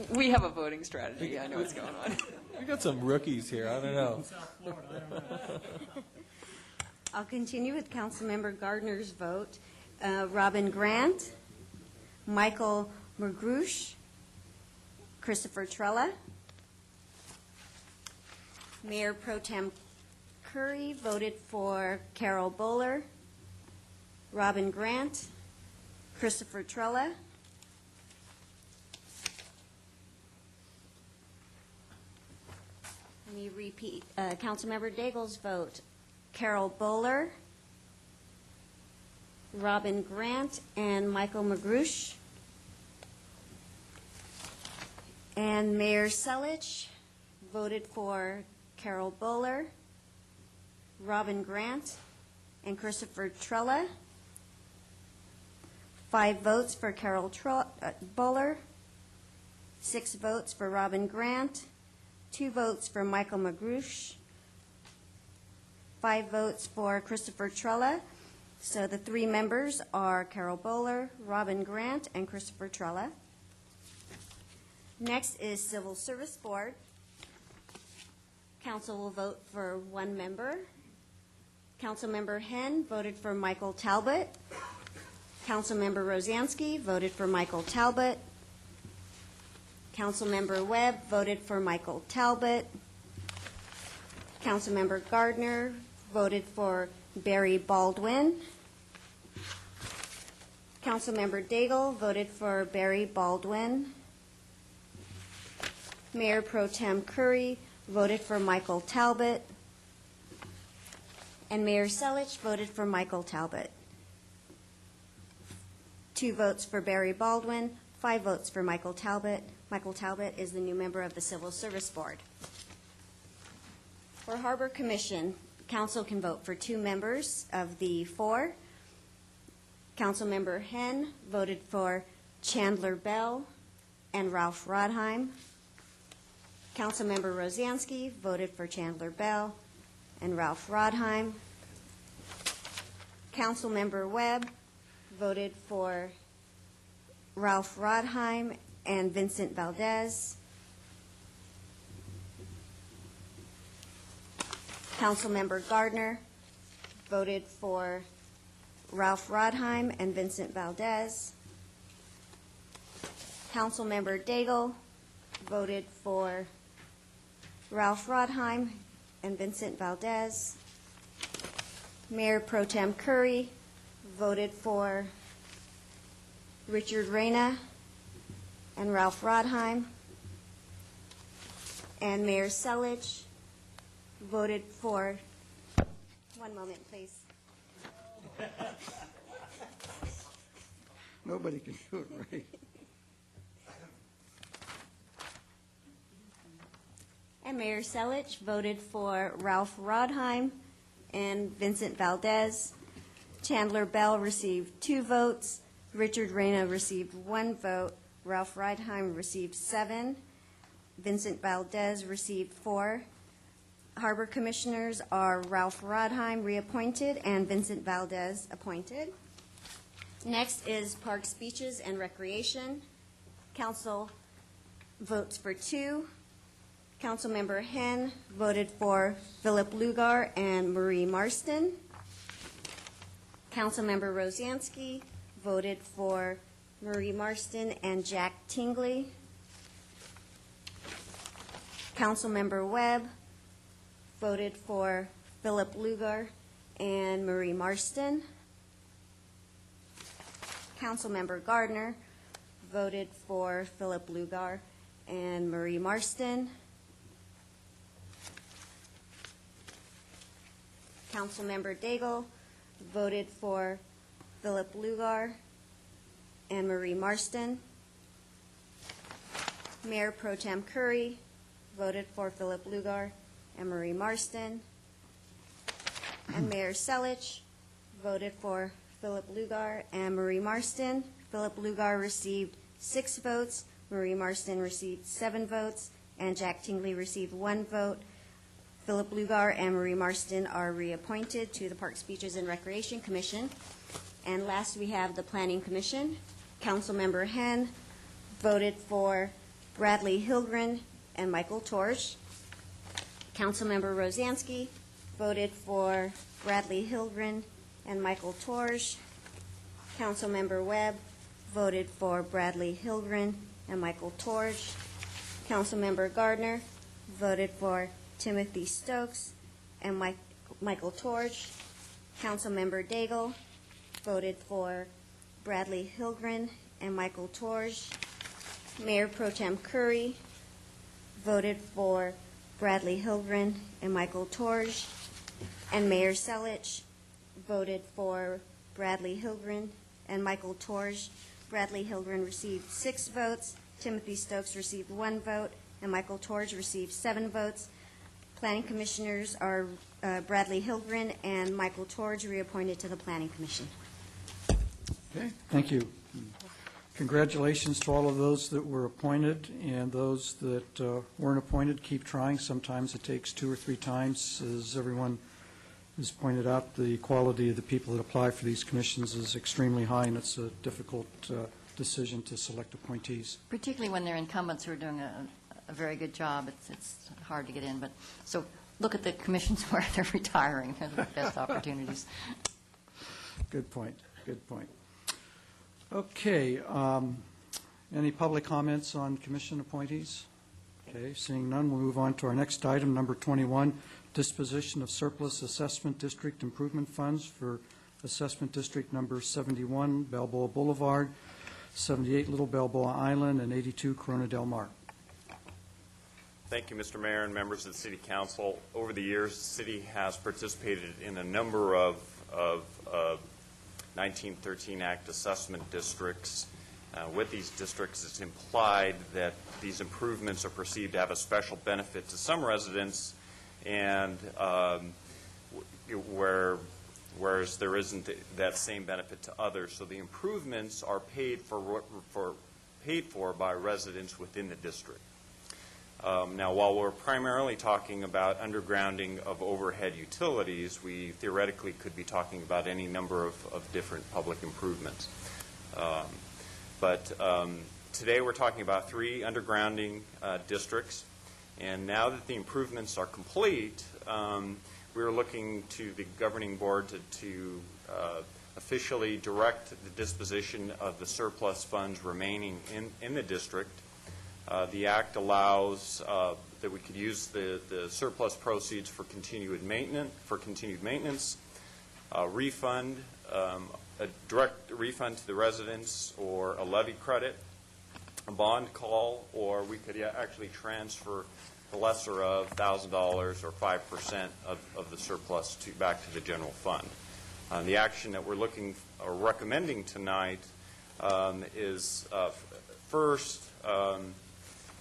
We have a voting strategy. I know what's going on. We got some rookies here. I don't know. I'll continue with Councilmember Gardner's vote. Robin Grant, Michael Mergrush, Christopher Trella. Mayor Pro Tem Curry voted for Carol Bowler, Robin Grant, Christopher Trella. Let me repeat Councilmember Daigle's vote. Carol Bowler, Robin Grant, and Michael Mergrush. And Mayor Selich voted for Carol Bowler, Robin Grant, and Christopher Trella. 5 votes for Carol Bowler, 6 votes for Robin Grant, 2 votes for Michael Mergrush, 5 votes for Christopher Trella. So the 3 members are Carol Bowler, Robin Grant, and Christopher Trella. Next is Civil Service Board. Council will vote for 1 member. Councilmember Henn voted for Michael Talbot. Councilmember Rosansky voted for Michael Talbot. Councilmember Webb voted for Michael Talbot. Councilmember Gardner voted for Barry Baldwin. Councilmember Daigle voted for Barry Baldwin. Mayor Pro Tem Curry voted for Michael Talbot. And Mayor Selich voted for Michael Talbot. 2 votes for Barry Baldwin, 5 votes for Michael Talbot. Michael Talbot is the new member of the Civil Service Board. For Harbor Commission, Council can vote for 2 members of the 4. Councilmember Henn voted for Chandler Bell and Ralph Rodheim. Councilmember Rosansky voted for Chandler Bell and Ralph Rodheim. Councilmember Webb voted for Ralph Rodheim and Vincent Valdez. Councilmember Gardner voted for Ralph Rodheim and Vincent Valdez. Councilmember Daigle voted for Ralph Rodheim and Vincent Valdez. Mayor Pro Tem Curry voted for Richard Reyna and Ralph Rodheim. And Mayor Selich voted for, one moment, please. Nobody can do it right. And Mayor Selich voted for Ralph Rodheim and Vincent Valdez. Chandler Bell received 2 votes. Richard Reyna received 1 vote. Ralph Rodheim received 7. Vincent Valdez received 4. Harbor Commissioners are Ralph Rodheim, reappointed, and Vincent Valdez, appointed. Next is Parks, Beaches, and Recreation. Council votes for 2. Councilmember Henn voted for Philip Lugar and Marie Marston. Councilmember Rosansky voted for Marie Marston and Jack Tingley. Councilmember Webb voted for Philip Lugar and Marie Marston. Councilmember Gardner voted for Philip Lugar and Marie Marston. Councilmember Daigle voted for Philip Lugar and Marie Marston. Mayor Pro Tem Curry voted for Philip Lugar and Marie Marston. And Mayor Selich voted for Philip Lugar and Marie Marston. Philip Lugar received 6 votes, Marie Marston received 7 votes, and Jack Tingley received 1 vote. Philip Lugar and Marie Marston are reappointed to the Parks, Beaches, and Recreation Commission. And last, we have the Planning Commission. Councilmember Henn voted for Bradley Hilgren and Michael Torsch. Councilmember Rosansky voted for Bradley Hilgren and Michael Torsch. Councilmember Webb voted for Bradley Hilgren and Michael Torsch. Councilmember Gardner voted for Timothy Stokes and Michael Torsch. Councilmember Daigle voted for Bradley Hilgren and Michael Torsch. Mayor Pro Tem Curry voted for Bradley Hilgren and Michael Torsch. And Mayor Selich voted for Bradley Hilgren and Michael Torsch. Bradley Hilgren received 6 votes. Timothy Stokes received 1 vote, and Michael Torsch received 7 votes. Planning Commissioners are Bradley Hilgren and Michael Torsch, reappointed to the Planning Commission. Okay, thank you. Congratulations to all of those that were appointed, and those that weren't appointed, keep trying. Sometimes it takes 2 or 3 times. As everyone has pointed out, the quality of the people that apply for these commissions is extremely high, and it's a difficult decision to select appointees. Particularly when they're incumbents who are doing a very good job. It's hard to get in, but so look at the commissions where they're retiring. They're the best opportunities. Good point. Good point. Okay. Any public comments on commission appointees? Okay. Seeing none, we'll move on to our next item, number 21, disposition of surplus assessment district improvement funds for assessment district number 71, Balboa Boulevard, 78, Little Balboa Island, and 82, Corona Del Mar. Thank you, Mr. Mayor and members of the City Council. Over the years, the city has participated in a number of 1913 Act assessment districts. With these districts, it's implied that these improvements are perceived to have a special benefit to some residents, and whereas there isn't that same benefit to others. So the improvements are paid for by residents within the district. Now, while we're primarily talking about undergrounding of overhead utilities, we theoretically could be talking about any number of different public improvements. But today we're talking about 3 undergrounding districts, and now that the improvements are complete, we're looking to the governing board to officially direct the disposition of the surplus funds remaining in the district. The Act allows that we could use the surplus proceeds for continued maintenance, refund, a direct refund to the residents, or a levy credit, a bond call, or we could actually transfer the lesser of $1,000 or 5% of the surplus back to the general fund. The action that we're recommending tonight is first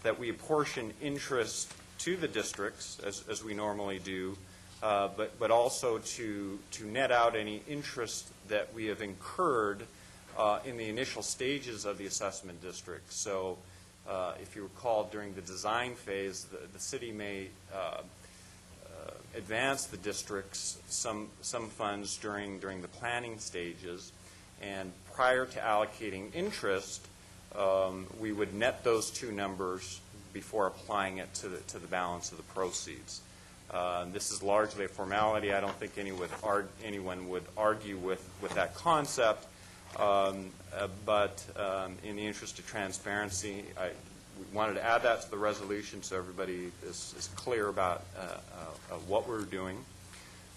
that we apportion interest to the districts as we normally do, but also to net out any interest that we have incurred in the initial stages of the assessment district. So if you recall, during the design phase, the city may advance the districts some funds during the planning stages, and prior to allocating interest, we would net those 2 numbers before applying it to the balance of the proceeds. This is largely a formality. I don't think anyone would argue with that concept, but in the interest of transparency, we wanted to add that to the resolution so everybody is clear about what we're doing.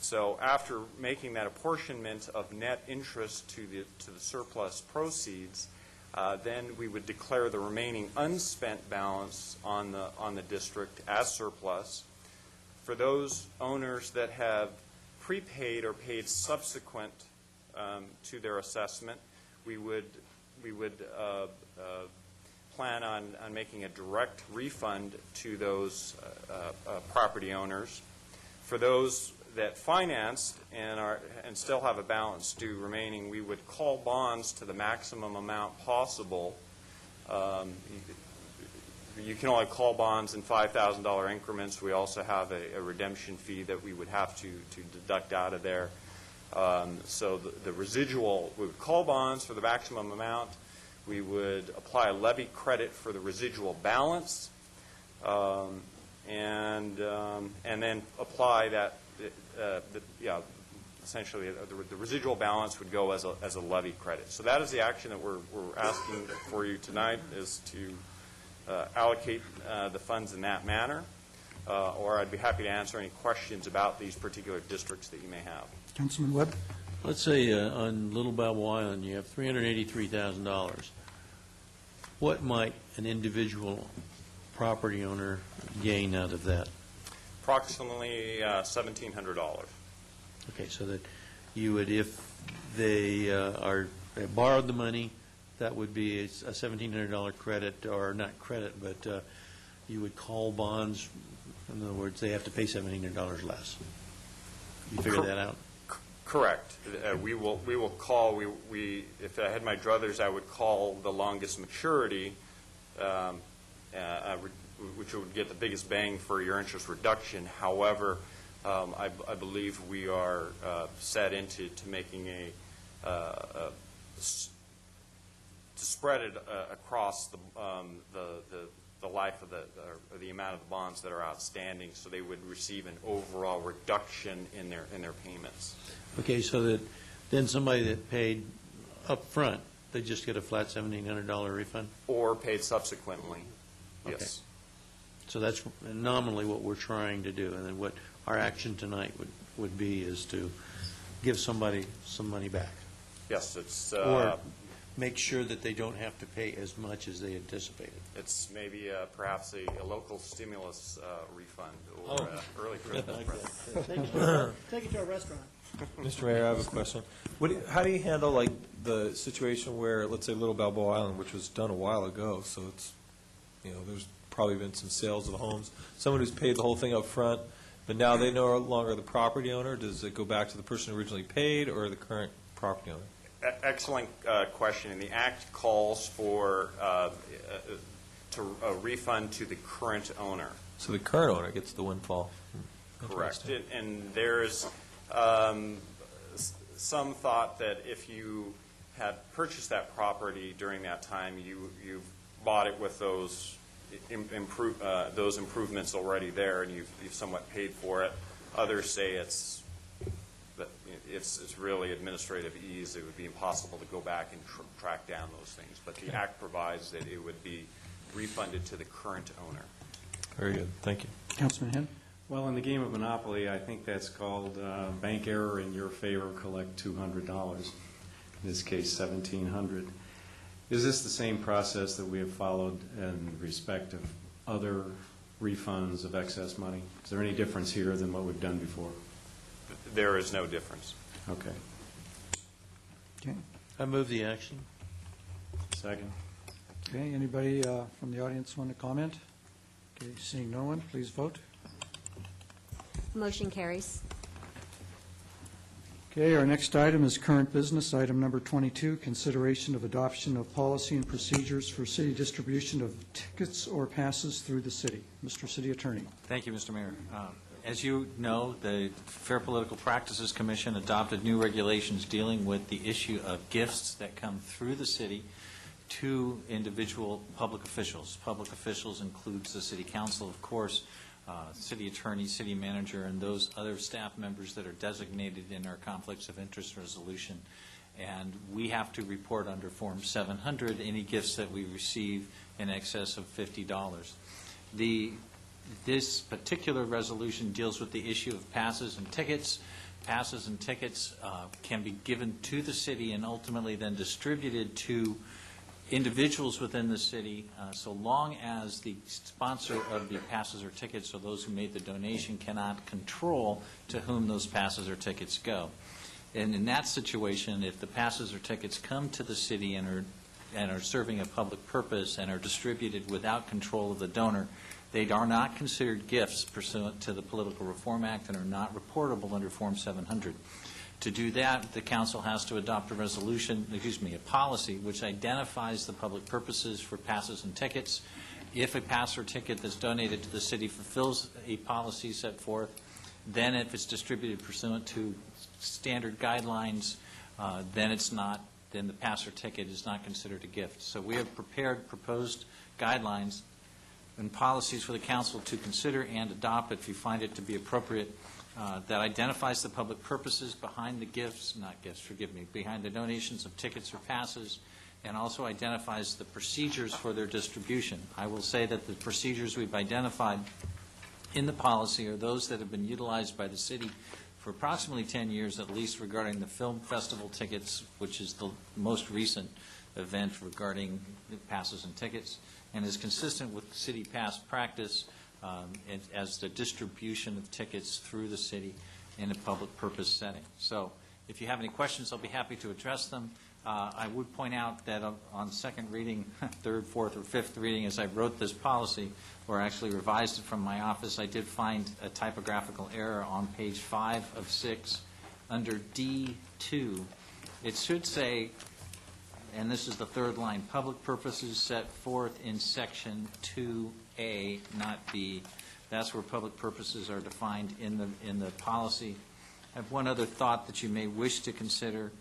So after making that apportionment of net interest to the surplus proceeds, then we would declare the remaining unspent balance on the district as surplus. For those owners that have prepaid or paid subsequent to their assessment, we would plan on making a direct refund to those property owners. For those that financed and still have a balance due remaining, we would call bonds to the maximum amount possible. You can only call bonds in $5,000 increments. We also have a redemption fee that we would have to deduct out of there. So the residual, we would call bonds for the maximum amount. We would apply a levy credit for the residual balance, and then apply that. Essentially, the residual balance would go as a levy credit. So that is the action that we're asking for you tonight, is to allocate the funds in that manner. Or I'd be happy to answer any questions about these particular districts that you may have. Councilman Webb? Let's say on Little Balboa Island you have $383,000. What might an individual property owner gain out of that? Approximately $1,700. Okay, so that you would, if they borrowed the money, that would be a $1,700 credit, or not credit, but you would call bonds. In other words, they have to pay $1,700 less. You figure that out? Correct. We will call. If I had my druthers, I would call the longest maturity, which would get the biggest bang for your interest reduction. However, I believe we are set into making to spread it across the life of the amount of the bonds that are outstanding, so they would receive an overall reduction in their payments. Okay, so that then somebody that paid up front, they just get a flat $1,700 refund? Or paid subsequently, okay. Yes. So that's nominally what we're trying to do, and then what our action tonight would be is to give somebody some money back. Yes, it's... or make sure that they don't have to pay as much as they anticipated. It's maybe perhaps a local stimulus refund or early Christmas present. Take it to a restaurant. Mr. Mayor, I have a question. How do you handle the situation where, let's say, Little Balboa Island, which was done a while ago, so it's, there's probably been some sales of homes, someone who's paid the whole thing up front, but now they no longer the property owner? Does it go back to the person who originally paid or the current property owner? Excellent question. And the Act calls for a refund to the current owner. So the current owner gets the windfall. Correct. And there's some thought that if you had purchased that property during that time, you've bought it with those improvements already there, and you've somewhat paid for it. Others say it's really administrative ease. It would be impossible to go back and track down those things. But the Act provides that it would be refunded to the current owner. Very good. Thank you. Councilman Henn? Well, in the game of Monopoly, I think that's called bank error in your favor, collect $200. In this case, $1,700. Is this the same process that we have followed in respect of other refunds of excess money? Is there any difference here than what we've done before? There is no difference. Okay. Okay. I move the action. Second. Okay, anybody from the audience want to comment? Okay, seeing no one, please vote. Motion carries. Okay, our next item is current business, item number 22, consideration of adoption of policy and procedures for city distribution of tickets or passes through the city. Mr. City Attorney. Thank you, Mr. Mayor. As you know, the Fair Political Practices Commission adopted new regulations dealing with the issue of gifts that come through the city to individual public officials. Public officials includes the city council, of course, city attorney, city manager, and those other staff members that are designated in our conflicts of interest resolution. And we have to report under Form 700 any gifts that we receive in excess of $50. This particular resolution deals with the issue of passes and tickets. Passes and tickets can be given to the city and ultimately then distributed to individuals within the city, so long as the sponsor of the passes or tickets or those who made the donation cannot control to whom those passes or tickets go. And in that situation, if the passes or tickets come to the city and are serving a public purpose and are distributed without control of the donor, they are not considered gifts pursuant to the Political Reform Act and are not reportable under Form 700. To do that, the council has to adopt a policy which identifies the public purposes for passes and tickets. If a pass or ticket that's donated to the city fulfills a policy set forth, then if it's distributed pursuant to standard guidelines, then the pass or ticket is not considered a gift. So we have prepared proposed guidelines and policies for the council to consider and adopt if you find it to be appropriate. That identifies the public purposes behind the behind the donations of tickets or passes, and also identifies the procedures for their distribution. I will say that the procedures we've identified in the policy are those that have been utilized by the city for approximately 10 years at least regarding the film festival tickets, which is the most recent event regarding the passes and tickets, and is consistent with city past practice as the distribution of tickets through the city in a public purpose setting. So if you have any questions, I'll be happy to address them. I would point out that on second reading, third, fourth, or fifth reading, as I wrote this policy, or actually revised it from my office, I did find a typographical error on page 5 of 6 under D2. It should say, and this is the third line, public purposes set forth in section 2A, not B. That's where public purposes are defined in the policy. I have one other thought that you may wish to consider,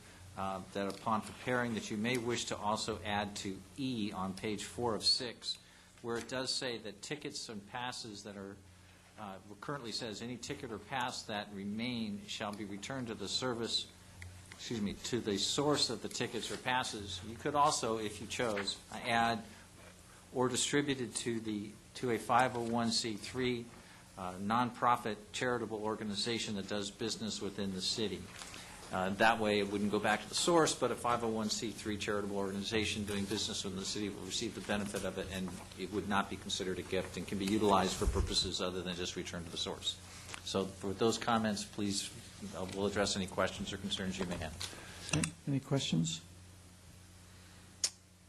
that upon preparing, that you may wish to also add to E on page 4 of 6, where it does say that tickets and passes that are, currently says any ticket or pass that remain shall be returned to the service, to the source of the tickets or passes. You could also, if you chose, add or distributed to a 501c3 nonprofit charitable organization that does business within the city. That way it wouldn't go back to the source, but a 501c3 charitable organization doing business within the city will receive the benefit of it, and it would not be considered a gift and can be utilized for purposes other than just return to the source. So for those comments, please, we'll address any questions or concerns you may have. Okay. Any questions?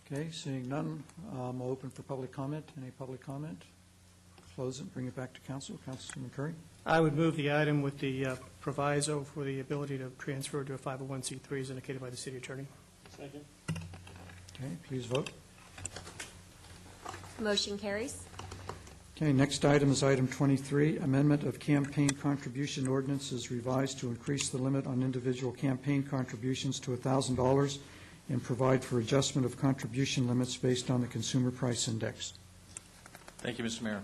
Okay, seeing none, I'll open for public comment. Any public comment? Close it, bring it back to council. Councilman Curry. I would move the item with the proviso for the ability to transfer to a 501c3 as indicated by the city attorney. Second. Okay, please vote. Motion carries. Okay, next item is item 23, amendment of campaign contribution ordinances revised to increase the limit on individual campaign contributions to $1,000 and provide for adjustment of contribution limits based on the Consumer Price Index. Thank you, Mr. Mayor.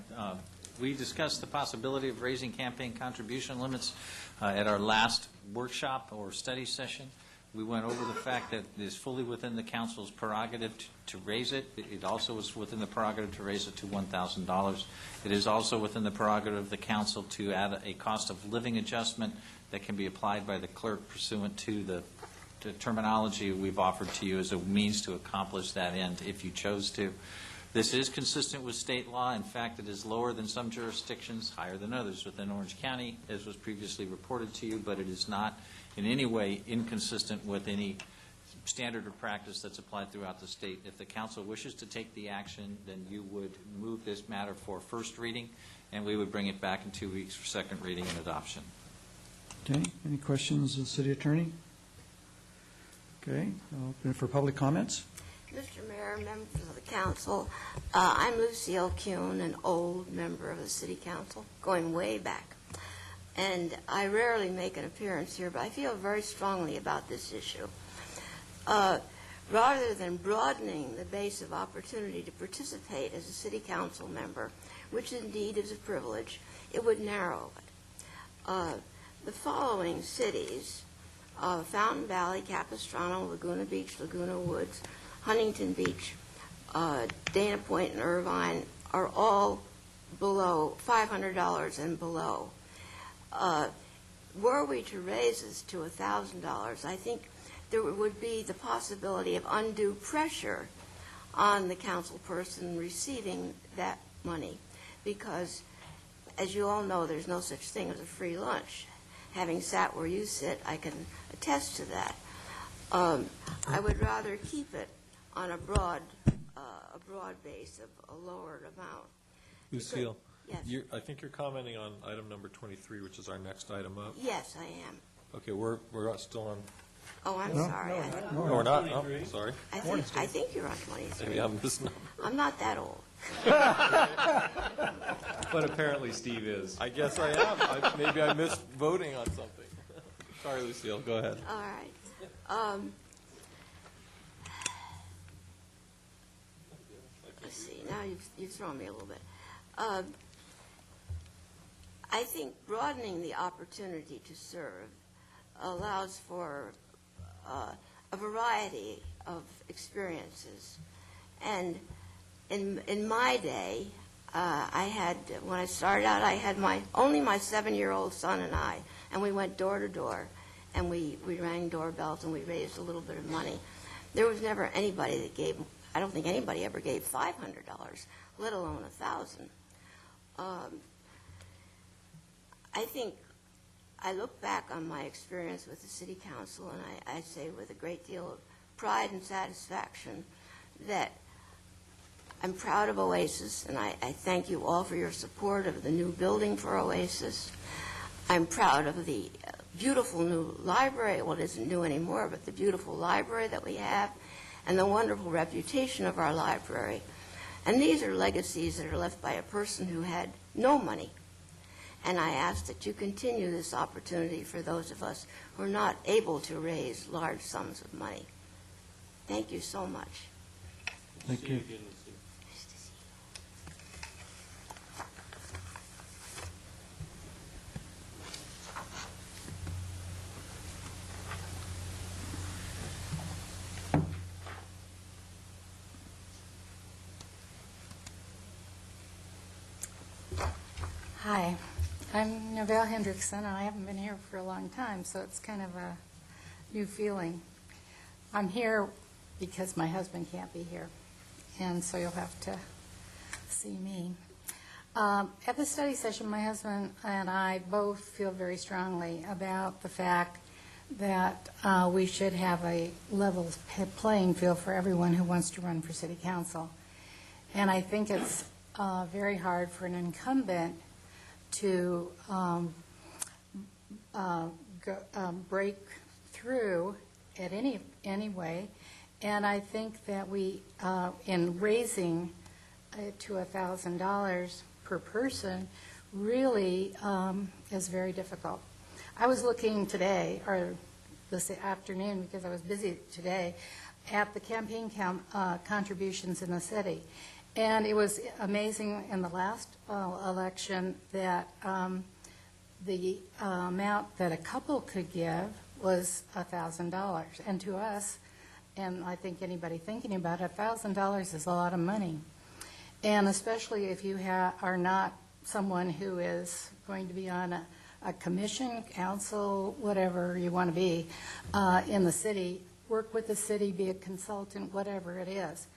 We discussed the possibility of raising campaign contribution limits at our last workshop or study session. We went over the fact that it is fully within the council's prerogative to raise it. It also is within the prerogative to raise it to $1,000. It is also within the prerogative of the council to add a cost of living adjustment that can be applied by the clerk pursuant to the terminology we've offered to you as a means to accomplish that end if you chose to. This is consistent with state law. In fact, it is lower than some jurisdictions, higher than others within Orange County, as was previously reported to you, but it is not in any way inconsistent with any standard of practice that's applied throughout the state. If the council wishes to take the action, then you would move this matter for first reading, and we would bring it back in 2 weeks for second reading and adoption. Okay, any questions of the city attorney? Okay, I'll open it for public comments. Mr. Mayor, members of the council, I'm Lucille Kuhn, an old member of the city council, going way back. And I rarely make an appearance here, but I feel very strongly about this issue. Rather than broadening the base of opportunity to participate as a city council member, which indeed is a privilege, it would narrow it. The following cities, Fountain Valley, Capistrano, Laguna Beach, Laguna Woods, Huntington Beach, Dana Point, and Irvine are all below $500 and below. Were we to raise this to $1,000, I think there would be the possibility of undue pressure on the council person receiving that money, because, as you all know, there's no such thing as a free lunch. Having sat where you sit, I can attest to that. I would rather keep it on a broad base of a lowered amount. Lucille, yes. I think you're commenting on item number 23, which is our next item up. Yes, I am. Okay, we're still on. Oh, I'm sorry. No, we're not. Oh, sorry. I think you're on 23. Maybe I'm just. I'm not that old. But apparently Steve is. I guess I am. Maybe I missed voting on something. Sorry, Lucille. Go ahead. All right. Let's see. Now you've thrown me a little bit. I think broadening the opportunity to serve allows for a variety of experiences. And in my day, when I started out, I had only my 7-year-old son and we went door to door, and we rang doorbells, and we raised a little bit of money. There was never anybody that gave, I don't think anybody ever gave $500, let alone $1,000. I think I look back on my experience with the City Council, and I say with a great deal of pride and satisfaction that I'm proud of Oasis, and I thank you all for your support of the new building for Oasis. I'm proud of the beautiful new library. Well, it isn't new anymore, but the beautiful library that we have and the wonderful reputation of our library. And these are legacies that are left by a person who had no money. And I ask that you continue this opportunity for those of us who are not able to raise large sums of money. Thank you so much. Thank you. Hi, I'm Novelle Hendrickson, and I haven't been here for a long time, so it's kind of a new feeling. I'm here because my husband can't be here, and so you'll have to see me. At the study session, my husband and I both feel very strongly about the fact that we should have a level playing field for everyone who wants to run for city council. And I think it's very hard for an incumbent to break through at any way. And I think that we, in raising to $1,000 per person really is very difficult. I was looking today, or this afternoon, because I was busy today, at the campaign contributions in the city. And it was amazing in the last election that the amount that a couple could give was $1,000. And to us, and I think anybody thinking about it, $1,000 is a lot of money. And especially if you are not someone who is going to be on a commission, council, whatever you want to be in the city, work with the city, be a consultant, whatever it is.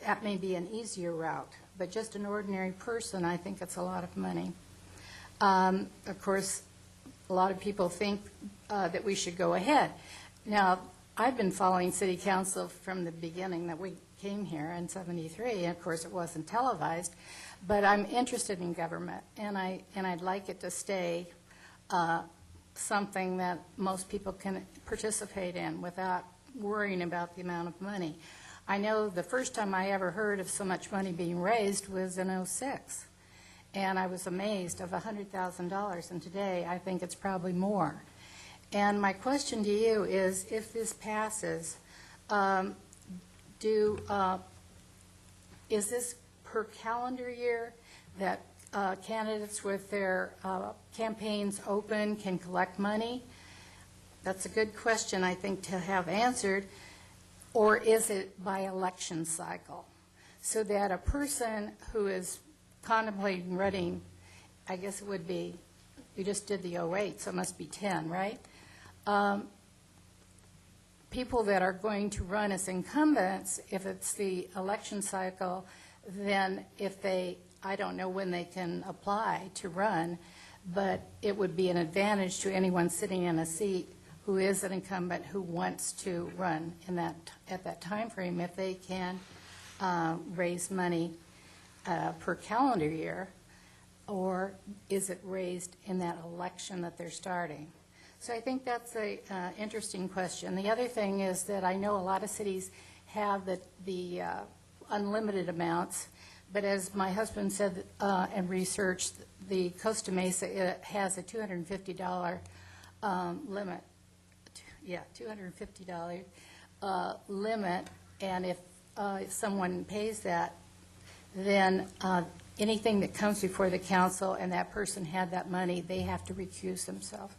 That may be an easier route, but just an ordinary person, I think it's a lot of money. Of course, a lot of people think that we should go ahead. Now, I've been following city council from the beginning that we came here in '73, and of course it wasn't televised, but I'm interested in government, and I'd like it to stay something that most people can participate in without worrying about the amount of money. I know the first time I ever heard of so much money being raised was in '06, and I was amazed of $100,000, and today I think it's probably more. And my question to you is, if this passes, is this per calendar year that candidates with their campaigns open can collect money? That's a good question, I think, to have answered. Or is it by election cycle? So that a person who is contemplating running, I guess it would be, we just did the '08, so it must be 10, right? People that are going to run as incumbents, if it's the election cycle, then if they, I don't know when they can apply to run, but it would be an advantage to anyone sitting in a seat who is an incumbent who wants to run in that, at that time frame, if they can raise money per calendar year, or is it raised in that election that they're starting? So I think that's an interesting question. The other thing is that I know a lot of cities have the unlimited amounts, but as my husband said and researched, the Costa Mesa has a $250 limit. Yeah, $250 limit, and if someone pays that, then anything that comes before the council and that person had that money, they have to recuse themselves.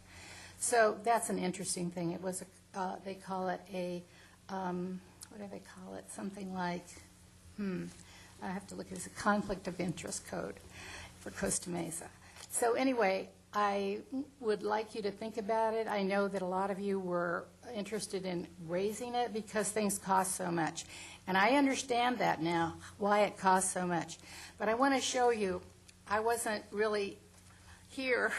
So that's an interesting thing. It was, they call it a, what do they call it? Something like, I have to look, it's a conflict of interest code for Costa Mesa. So anyway, I would like you to think about it. I know that a lot of you were interested in raising it because things cost so much. And I understand that now, why it costs so much. But I want to show you, I wasn't really here.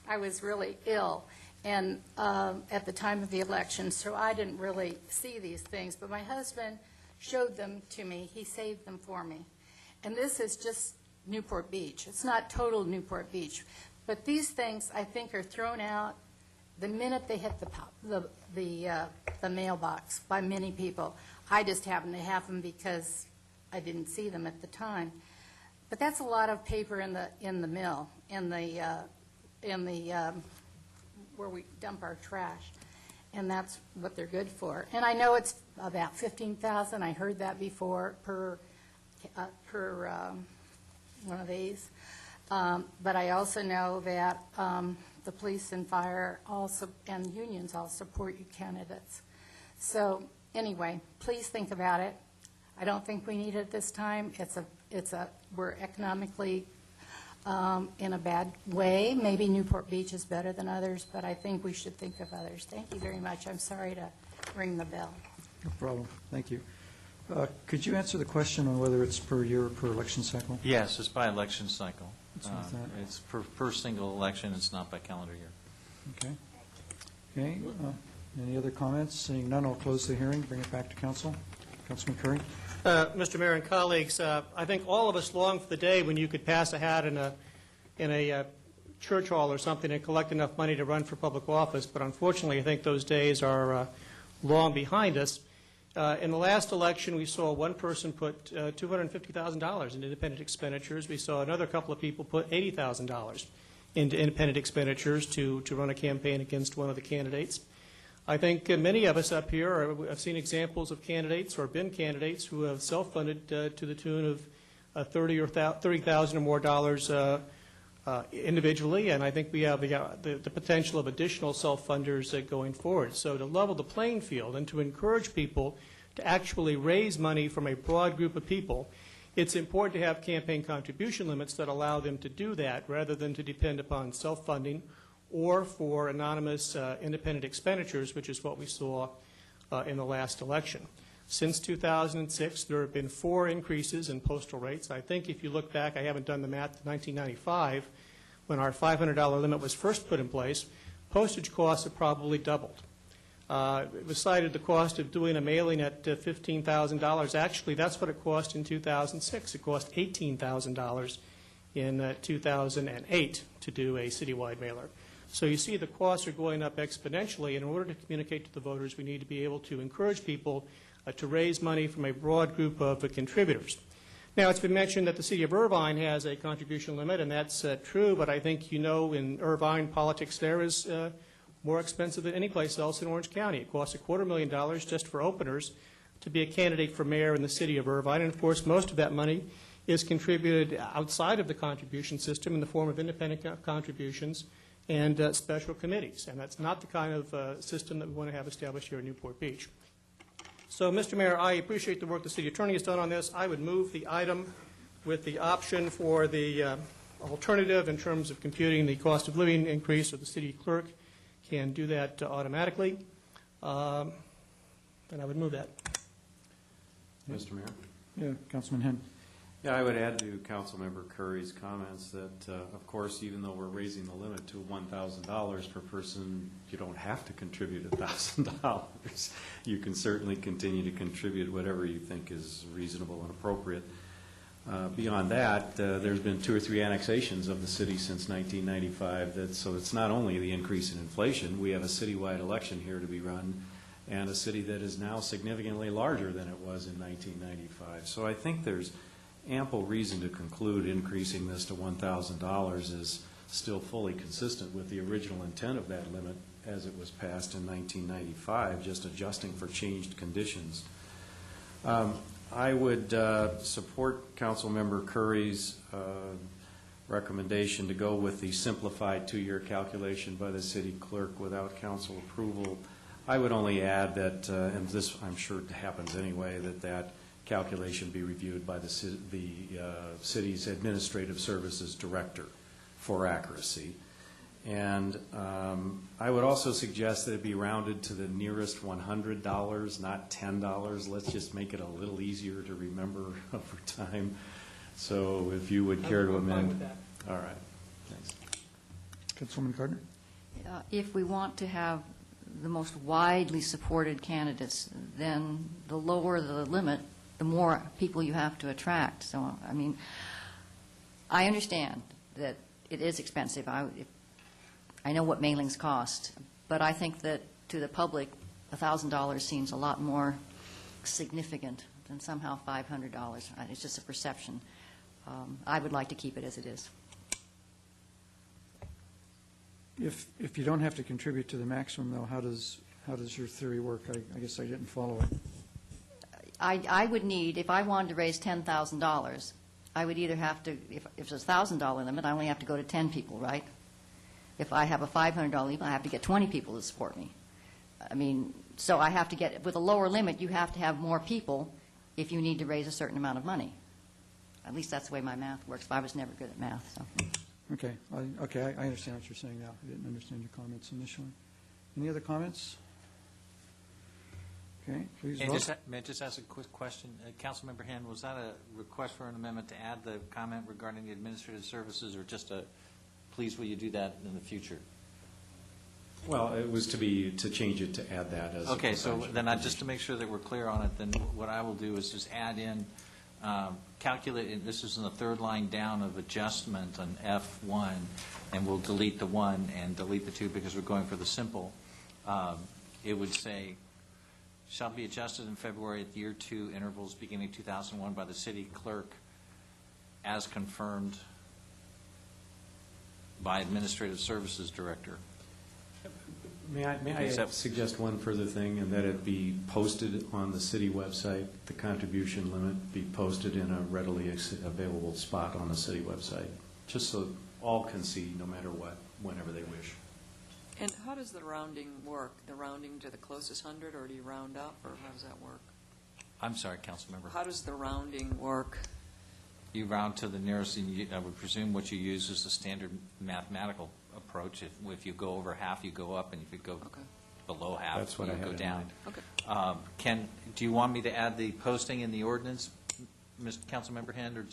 I was really ill and at the time of the election, so I didn't really see these things. But my husband showed them to me. He saved them for me. And this is just Newport Beach. It's not total Newport Beach. But these things, I think, are thrown out the minute they hit the mailbox by many people. I just happen to have them because I didn't see them at the time. But that's a lot of paper in the mill, where we dump our trash, and that's what they're good for. And I know it's about $15,000. I heard that before per one of these. But I also know that the police and fire also and unions all support you candidates. So anyway, please think about it. I don't think we need it this time. We're economically in a bad way. Maybe Newport Beach is better than others, but I think we should think of others. Thank you very much. I'm sorry to ring the bell. No problem. Thank you. Could you answer the question on whether it's per year or per election cycle? Yes, it's by election cycle. What's that? It's per single election. It's not by calendar year. Okay. Okay. Any other comments? Seeing none, I'll close the hearing. Bring it back to council. Councilman Curry. Mr. Mayor and colleagues, I think all of us long for the day when you could pass a hat in a church hall or something and collect enough money to run for public office. But unfortunately, I think those days are long behind us. In the last election, we saw one person put $250,000 in independent expenditures. We saw another couple of people put $80,000 into independent expenditures to run a campaign against one of the candidates. I think many of us up here have seen examples of candidates or been candidates who have self-funded to the tune of $30,000 or more dollars individually, and I think we have the potential of additional self-funders going forward. So to level the playing field and to encourage people to actually raise money from a broad group of people, it's important to have campaign contribution limits that allow them to do that rather than to depend upon self-funding or for anonymous independent expenditures, which is what we saw in the last election. Since 2006, there have been 4 increases in postal rates. I think if you look back, I haven't done the math, to 1995, when our $500 limit was first put in place, postage costs have probably doubled. It was cited the cost of doing a mailing at $15,000. Actually, that's what it cost in 2006. It cost $18,000 in 2008 to do a citywide mailer. So you see the costs are going up exponentially. In order to communicate to the voters, we need to be able to encourage people to raise money from a broad group of contributors. Now, it's been mentioned that the city of Irvine has a contribution limit, and that's true, but I think you know in Irvine, politics there is more expensive than any place else in Orange County. It costs $250,000 just for openers to be a candidate for mayor in the city of Irvine, and of course, most of that money is contributed outside of the contribution system in the form of independent contributions and special committees, and that's not the kind of system that we want to have established here in Newport Beach. So, Mr. Mayor, I appreciate the work the city attorney has done on this. I would move the item with the option for the alternative in terms of computing the cost of living increase, so the city clerk can do that automatically. And I would move that. Mr. Mayor? Yeah, Councilman Henn. Yeah, I would add to Councilmember Curry's comments that, of course, even though we're raising the limit to $1,000 per person, you don't have to contribute $1,000. You can certainly continue to contribute whatever you think is reasonable and appropriate. Beyond that, there's been 2 or 3 annexations of the city since 1995. So it's not only the increase in inflation. We have a citywide election here to be run, and a city that is now significantly larger than it was in 1995. So I think there's ample reason to conclude increasing this to $1,000 is still fully consistent with the original intent of that limit as it was passed in 1995, just adjusting for changed conditions. I would support Councilmember Curry's recommendation to go with the simplified 2-year calculation by the city clerk without council approval. I would only add that, and this I'm sure happens anyway, that calculation be reviewed by the city's administrative services director for accuracy. And I would also suggest that it be rounded to the nearest $100, not $10. Let's just make it a little easier to remember over time. So if you would care to amend. All right. Thanks. Councilwoman Gardner. If we want to have the most widely supported candidates, then the lower the limit, the more people you have to attract. So, I mean, I understand that it is expensive. I know what mailings cost, but I think that to the public, $1,000 seems a lot more significant than somehow $500. It's just a perception. I would like to keep it as it is. If you don't have to contribute to the maximum, though, how does your theory work? I guess I didn't follow it. I would need, if I wanted to raise $10,000, I would either have to, if it's a $1,000 limit, I only have to go to 10 people, right? If I have a $500 limit, I have to get 20 people to support me. I mean, so I have to get, with a lower limit, you have to have more people if you need to raise a certain amount of money. At least that's the way my math works. I was never good at math. So. Okay. I understand what you're saying now. I didn't understand your comments initially. Any other comments? Okay, please vote. May I just ask a quick question? Councilmember Hand, was that a request for an amendment to add the comment regarding the administrative services, or just a please will you do that in the future? Well, it was to change it to add that as okay, so then just to make sure that we're clear on it, then what I will do is just add in, calculate, this is in the 3rd line down of adjustment on F1, and we'll delete the 1 and delete the 2 because we're going for the simple. It would say, shall be adjusted in February at year 2 intervals beginning 2001 by the city clerk as confirmed by Administrative Services Director. May I suggest one further thing, and that it be posted on the city website, the contribution limit be posted in a readily available spot on the city website, just so all can see, no matter what, whenever they wish. And how does the rounding work? The rounding to the closest 100, or do you round up, or how does that work? I'm sorry, Councilmember. How does the rounding work? You round to the nearest, and I would presume what you use is the standard mathematical approach. If you go over half, you go up, and if you go below half, That's what you I had go in down. mind. Okay. Do you want me to add the posting in the ordinance, Mr. Councilmember Hand, or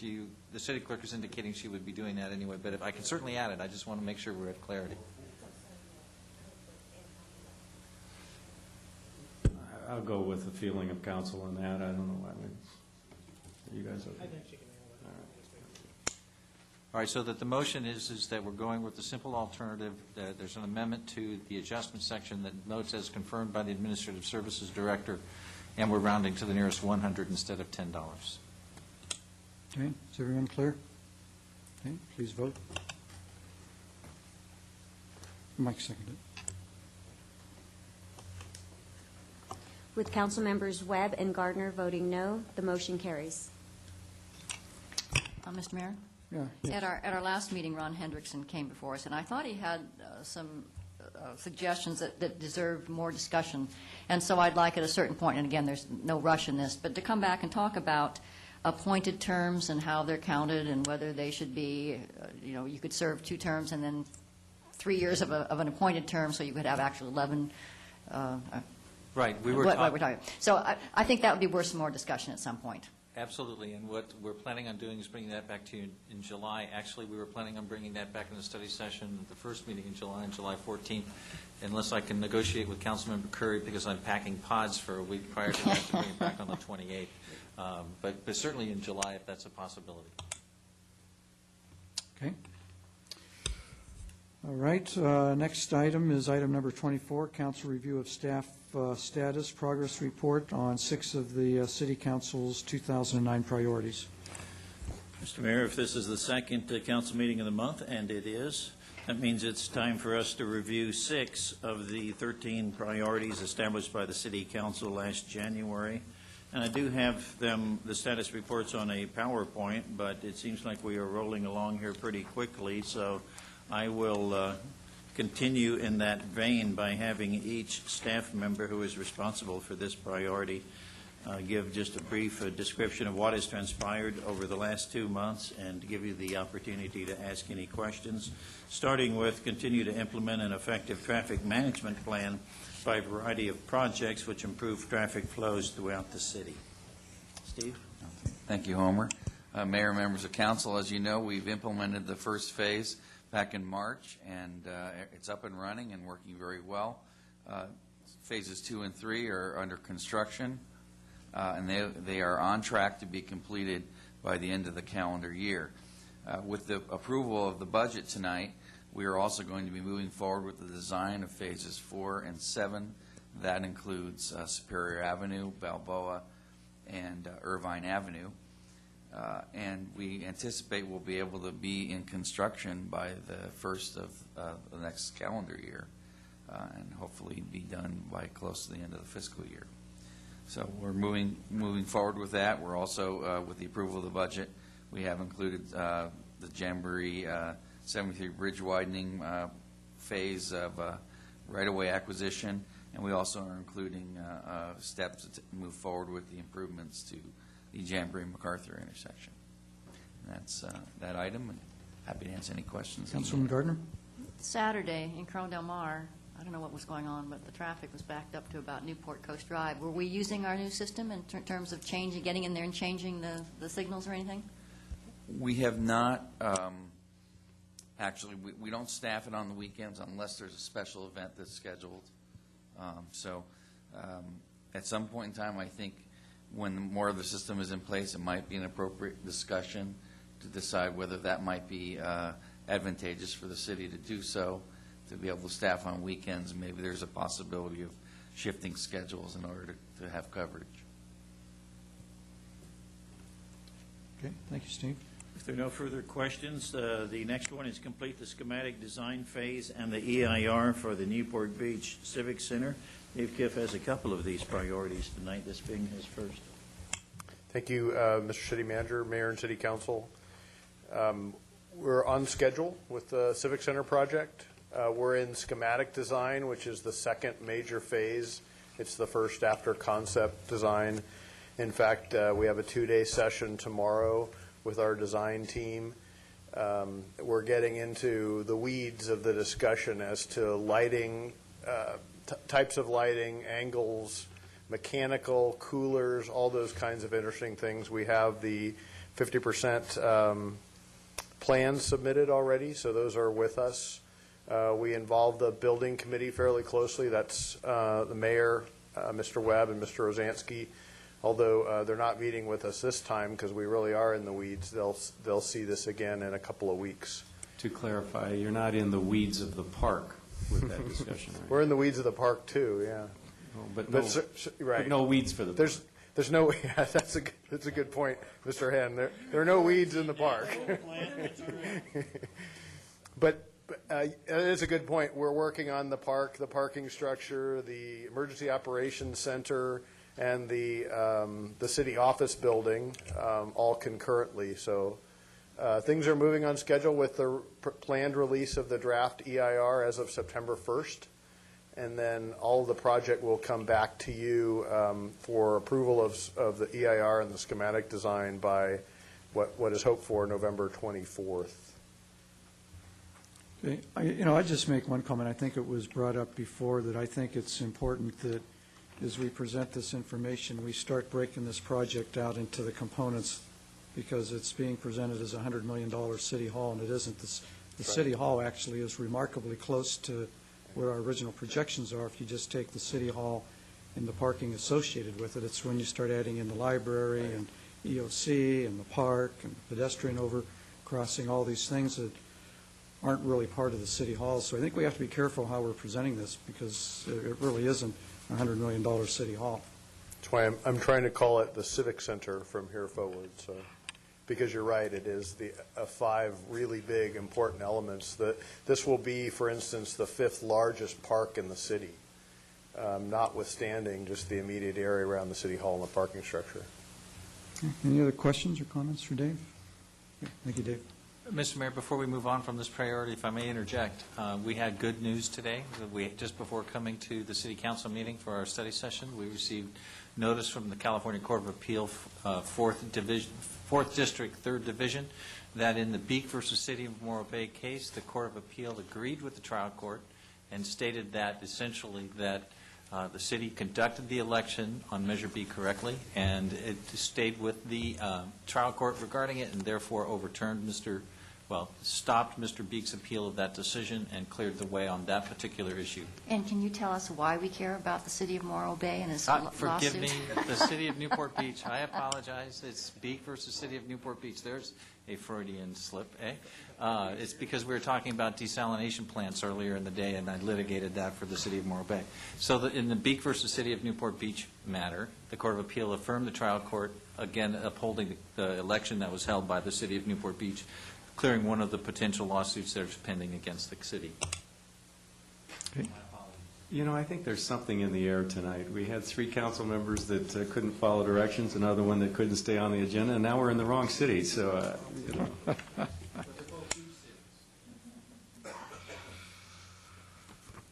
the city clerk is indicating she would be doing that anyway, but if I can certainly add it, I just want to make sure we're at clarity. I'll go with the feeling of council on that. I don't know why. You guys okay? I think she can handle that. All right, so that the motion is that we're going with the simple alternative, that there's an amendment to the adjustment section that notes as confirmed by the Administrative Services Director, and we're rounding to the nearest 100 instead of $10. Okay, is everyone clear? Okay, please vote. Mike seconded. With council members Webb and Gardner voting no, the motion carries. Mr. Mayor? Yeah. Yes. At our last meeting, Ron Hendrickson came before us, and I thought he had some suggestions that deserved more discussion. And so I'd like at a certain point, and again, there's no rush in this, but to come back and talk about appointed terms and how they're counted and whether they should be, you could serve 2 terms and then 3 years of an appointed term, so you could have actually 11. Right. We were talking. So I think that would be worth some more discussion at some point. Absolutely, and what we're planning on doing is bringing that back to you in July. Actually, we were planning on bringing that back in the study session at the first meeting in July, on July 14th, unless I can negotiate with Councilmember Curry because I'm packing pods for a week prior to that to bring it back on the 28th. But certainly in July, if that's a possibility. Okay. All right, next item is item number 24, council review of staff status progress report on 6 of the City Council's 2009 priorities. Mr. Mayor, if this is the second council meeting of the month, and it is, that means it's time for us to review 6 of the 13 priorities established by the City Council last January. And I do have the status reports on a PowerPoint, but it seems like we are rolling along here pretty quickly, so I will continue in that vein by having each staff member who is responsible for this priority give just a brief description of what has transpired over the last 2 months and give you the opportunity to ask any questions, starting with continue to implement an effective traffic management plan by a variety of projects which improve traffic flows throughout the city. Steve? Thank you, Homer. Mayor, members of council, as you know, we've implemented the first phase back in March, and it's up and running and working very well. Phases 2 and 3 are under construction, and they are on track to be completed by the end of the calendar year. With the approval of the budget tonight, we are also going to be moving forward with the design of phases 4 and 7. That includes Superior Avenue, Balboa, and Irvine Avenue. And we anticipate we'll be able to be in construction by the first of the next calendar year, and hopefully be done by close to the end of the fiscal year. So we're moving forward with that. We're also, with the approval of the budget, we have included the Jamboree 73 bridge widening phase of right-of-way acquisition, and we also are including steps to move forward with the improvements to the Jamboree-MacArthur intersection. And that's that item, and happy to answer any questions. Councilwoman Gardner? Saturday in Corona Del Mar, I don't know what was going on, but the traffic was backed up to about Newport Coast Drive. Were we using our new system in terms of getting in there and changing the signals or anything? We have not. Actually, we don't staff it on the weekends unless there's a special event that's scheduled. At some point in time, I think when more of the system is in place, it might be an appropriate discussion to decide whether that might be advantageous for the city to do so, to be able to staff on weekends. Maybe there's a possibility of shifting schedules in order to have coverage. Okay, thank you, Steve. If there are no further questions, the next one is complete the schematic design phase and the EIR for the Newport Beach Civic Center. Dave Kiff has a couple of these priorities tonight, this being his first. Thank you, Mr. City Manager, Mayor, and City Council. We're on schedule with the Civic Center project. We're in schematic design, which is the second major phase. It's the first after concept design. In fact, we have a 2-day session tomorrow with our design team. We're getting into the weeds of the discussion as to lighting, types of lighting, angles, mechanical, coolers, all those kinds of interesting things. We have the 50% plans submitted already, so those are with us. We involve the building committee fairly closely. That's the mayor, Mr. Webb, and Mr. Rosansky. Although they're not meeting with us this time because we really are in the weeds, they'll see this again in a couple of weeks. To clarify, you're not in the weeds of the park with that discussion, right? We're in the weeds of the park too, yeah. But right. no weeds for the park. There's no, yeah, that's a good point, Mr. Henn. There are no weeds in the park. But it is a good point. We're working on the park, the parking structure, the emergency operations center, and the city office building all concurrently. So things are moving on schedule with the planned release of the draft EIR as of September 1st. And then all of the project will come back to you for approval of the EIR and the schematic design by what is hoped for November 24th. Okay. I just make one comment. I think it was brought up before that I think it's important that as we present this information, we start breaking this project out into the components because it's being presented as a $100 million city hall, and it isn't. The city hall actually is remarkably close to where our original projections are. If you just take the city hall and the parking associated with it, it's when you start adding in the library and EOC and the park and pedestrian overcrossing, all these things that aren't really part of the city hall. So I think we have to be careful how we're presenting this because it really isn't a $100 million city hall. That's why I'm trying to call it the Civic Center from here forward. So, because you're right, it is the 5 really big, important elements. This will be, for instance, the 5th largest park in the city, notwithstanding just the immediate area around the city hall and the parking structure. Okay. Any other questions or comments for Dave? Okay. Thank you, Dave. Mr. Mayor, before we move on from this priority, if I may interject, we had good news today. Just before coming to the City Council meeting for our study session, we received notice from the California Court of Appeal, 4th District, 3rd Division, that in the Beek versus City of Morro Bay case, the Court of Appeal agreed with the trial court and stated that essentially that the city conducted the election on Measure B correctly, and it stayed with the trial court regarding it, and therefore overturned stopped Mr. Beek's appeal of that decision and cleared the way on that particular issue. And can you tell us why we care about the city of Morro Bay and its lawsuit? Forgive me, the city of Newport Beach. I apologize. It's Beek versus city of Newport Beach. There's a Freudian slip, eh? It's because we were talking about desalination plants earlier in the day, and I litigated that for the city of Morro Bay. So in the Beek versus city of Newport Beach matter, the Court of Appeal affirmed the trial court, again upholding the election that was held by the city of Newport Beach, clearing one of the potential lawsuits that are pending against the city. Okay. I think there's something in the air tonight. We had 3 council members that couldn't follow directions, another one that couldn't stay on the agenda, and now we're in the wrong city. So,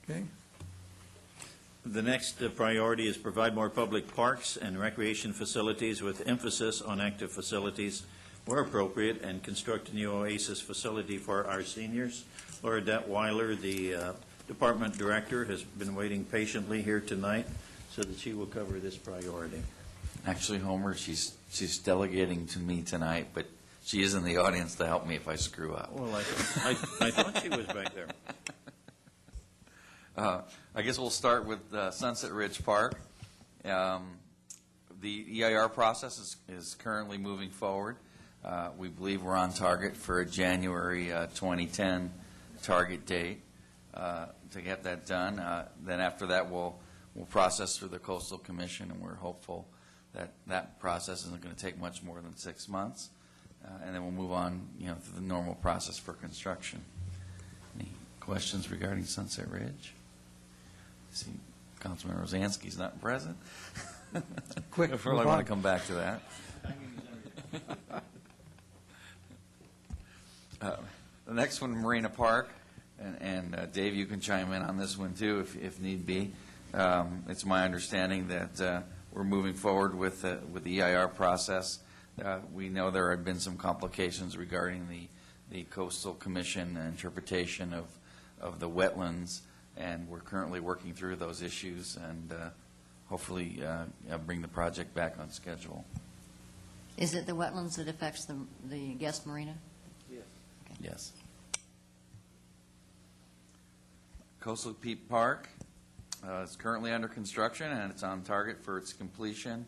Okay. The next priority is provide more public parks and recreation facilities with emphasis on active facilities where appropriate, and construct a new Oasis facility for our seniors. Laura Detweiler, the department director, has been waiting patiently here tonight so that she will cover this priority. Actually, Homer, she's delegating to me tonight, but she is in the audience to help me if I screw up. Well, I thought she was back there. I guess we'll start with Sunset Ridge Park. The EIR process is currently moving forward. We believe we're on target for a January 2010 target date to get that done. Then after that, we'll we'll process through the Coastal Commission, and we're hopeful that that process isn't going to take much more than 6 months. And then we'll move on, through the normal process for construction. Any questions regarding Sunset Ridge? I see Councilman Rosansky's not present. Quick, I probably move want on. to come back to that. The next one, Marina Park, and Dave, you can chime in on this one too if need be. It's my understanding that we're moving forward with the EIR process. We know there have been some complications regarding the Coastal Commission interpretation of the wetlands, and we're currently working through those issues and hopefully bring the project back on schedule. Is it the wetlands that affects the guest marina? Yes. Okay. Yes. Coastal Peak Park is currently under construction, and it's on target for its completion.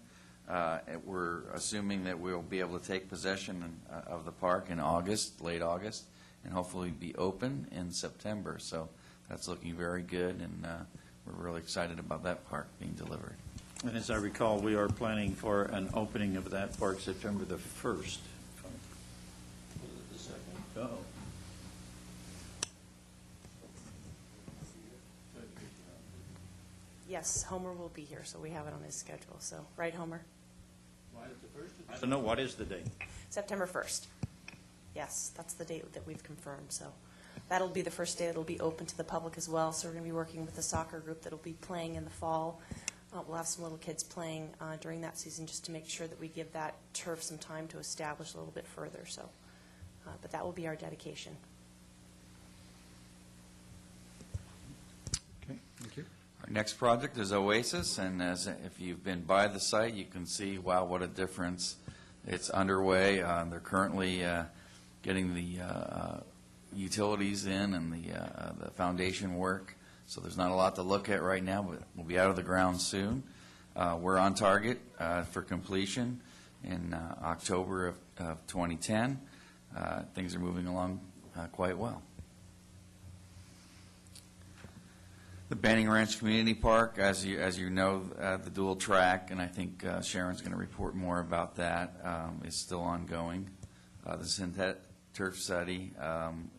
We're assuming that we'll be able to take possession of the park in August, late August, and hopefully be open in September. So that's looking very good, and we're really excited about that park being delivered. And as I recall, we are planning for an opening of that park September the 1st. Oh. Yes, Homer will be here, so we have it on his schedule. So, right, Homer? I don't know, what is the date? September 1st. Yes, that's the date that we've confirmed. So that'll be the first day that'll be open to the public as well. So we're going to be working with the soccer group that'll be playing in the fall. We'll have some little kids playing during that season just to make sure that we give that turf some time to establish a little bit further. So, but that will be our dedication. Okay, thank you. Our next project is Oasis, and if you've been by the site, you can see, wow, what a difference. It's underway. They're currently getting the utilities in and the foundation work. So there's not a lot to look at right now, but we'll be out of the ground soon. We're on target for completion in October of 2010. Things are moving along quite well. The Banning Ranch Community Park, as you know, the dual track, and I think Sharon's going to report more about that, is still ongoing. The synthetic turf study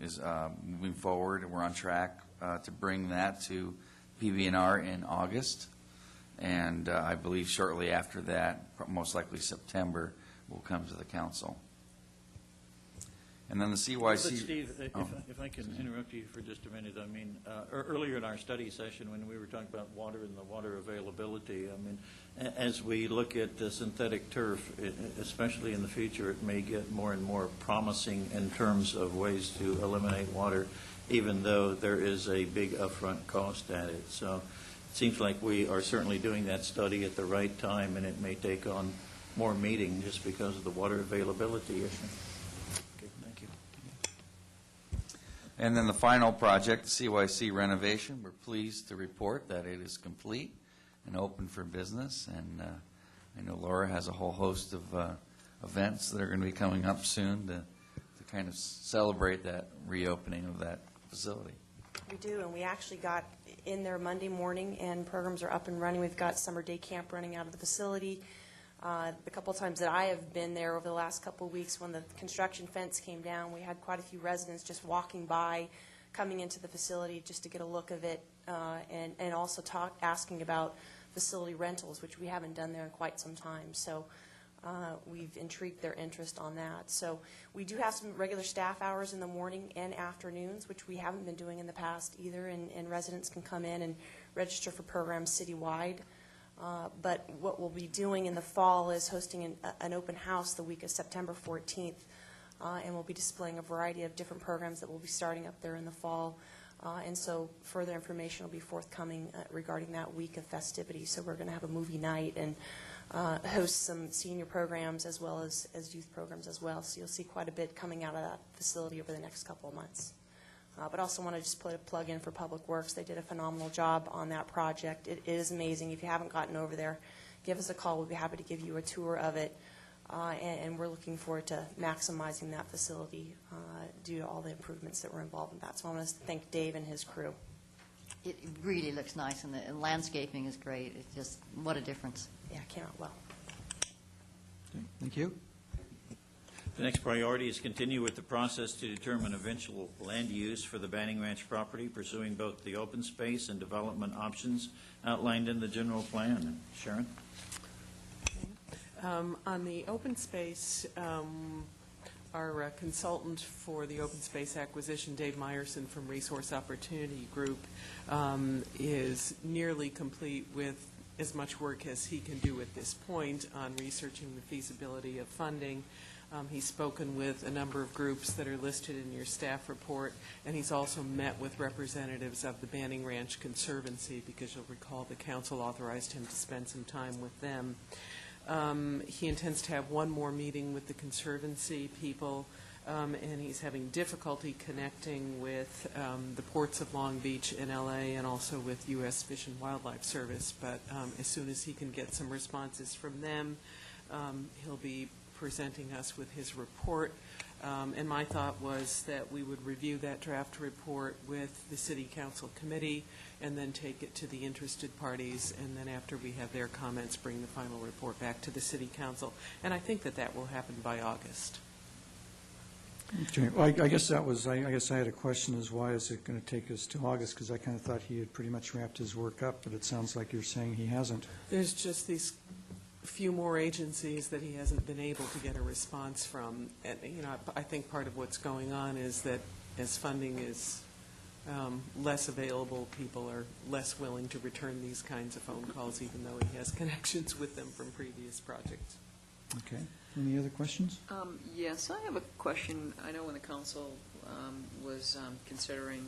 is moving forward, and we're on track to bring that to PB&R in August, and I believe shortly after that, most likely September, will come to the council. And then the CYC... But Steve, if I can interrupt you for just a minute, I mean, earlier in our study session when we were talking about water and the water availability, I mean, as we look at the synthetic turf, especially in the future, it may get more and more promising in terms of ways to eliminate water, even though there is a big upfront cost at it. So it seems like we are certainly doing that study at the right time, and it may take on more meeting just because of the water availability issue. And then the final project, CYC renovation, we're pleased to report that it is complete and open for business. And I know Laura has a whole host of events that are going to be coming up soon to kind of celebrate that reopening of that facility. We do, and we actually got in there Monday morning, and programs are up and running. We've got summer day camp running out of the facility. The couple of times that I have been there over the last couple of weeks when the construction fence came down, we had quite a few residents just walking by, coming into the facility just to get a look of it, and also asking about facility rentals, which we haven't done there in quite some time. So we've intrigued their interest on that. So we do have some regular staff hours in the morning and afternoons, which we haven't been doing in the past either, and residents can come in and register for programs citywide. But what we'll be doing in the fall is hosting an open house the week of September 14th, and we'll be displaying a variety of different programs that will be starting up there in the fall. And so further information will be forthcoming regarding that week of festivities. So we're going to have a movie night and host some senior programs as well as youth programs as well. So you'll see quite a bit coming out of that facility over the next couple of months. But also want to just put a plug in for Public Works. They did a phenomenal job on that project. It is amazing. If you haven't gotten over there, give us a call. We'll be happy to give you a tour of it. And we're looking forward to maximizing that facility due to all the improvements that were involved in that. So I want to thank Dave and his crew. It really looks nice, and the landscaping is great. It's just, what a difference. Yeah, came out well. Okay, thank you. The next priority is continue with the process to determine eventual land use for the Banning Ranch property, pursuing both the open space and development options outlined in the general plan. Sharon? On the open space, our consultant for the open space acquisition, Dave Meyerson from Resource Opportunity Group, is nearly complete with as much work as he can do at this point on researching the feasibility of funding. He's spoken with a number of groups that are listed in your staff report, and he's also met with representatives of the Banning Ranch Conservancy, because you'll recall the council authorized him to spend some time with them. He intends to have one more meeting with the Conservancy people, and he's having difficulty connecting with the ports of Long Beach and LA, and also with U.S. Fish and Wildlife Service. But as soon as he can get some responses from them, he'll be presenting us with his report. And my thought was that we would review that draft report with the City Council Committee and then take it to the interested parties, and then after we have their comments, bring the final report back to the City Council. And I think that that will happen by August. Okay, well, I guess that was, I guess I had a question is why is it going to take us to August? Because I kind of thought he had pretty much wrapped his work up, but it sounds like you're saying he hasn't. There's just these few more agencies that he hasn't been able to get a response from. And, you know, I think part of what's going on is that as funding is less available, people are less willing to return these kinds of phone calls, even though he has connections with them from previous projects. Okay. Any other questions? Yes, I have a question. I know when the council was considering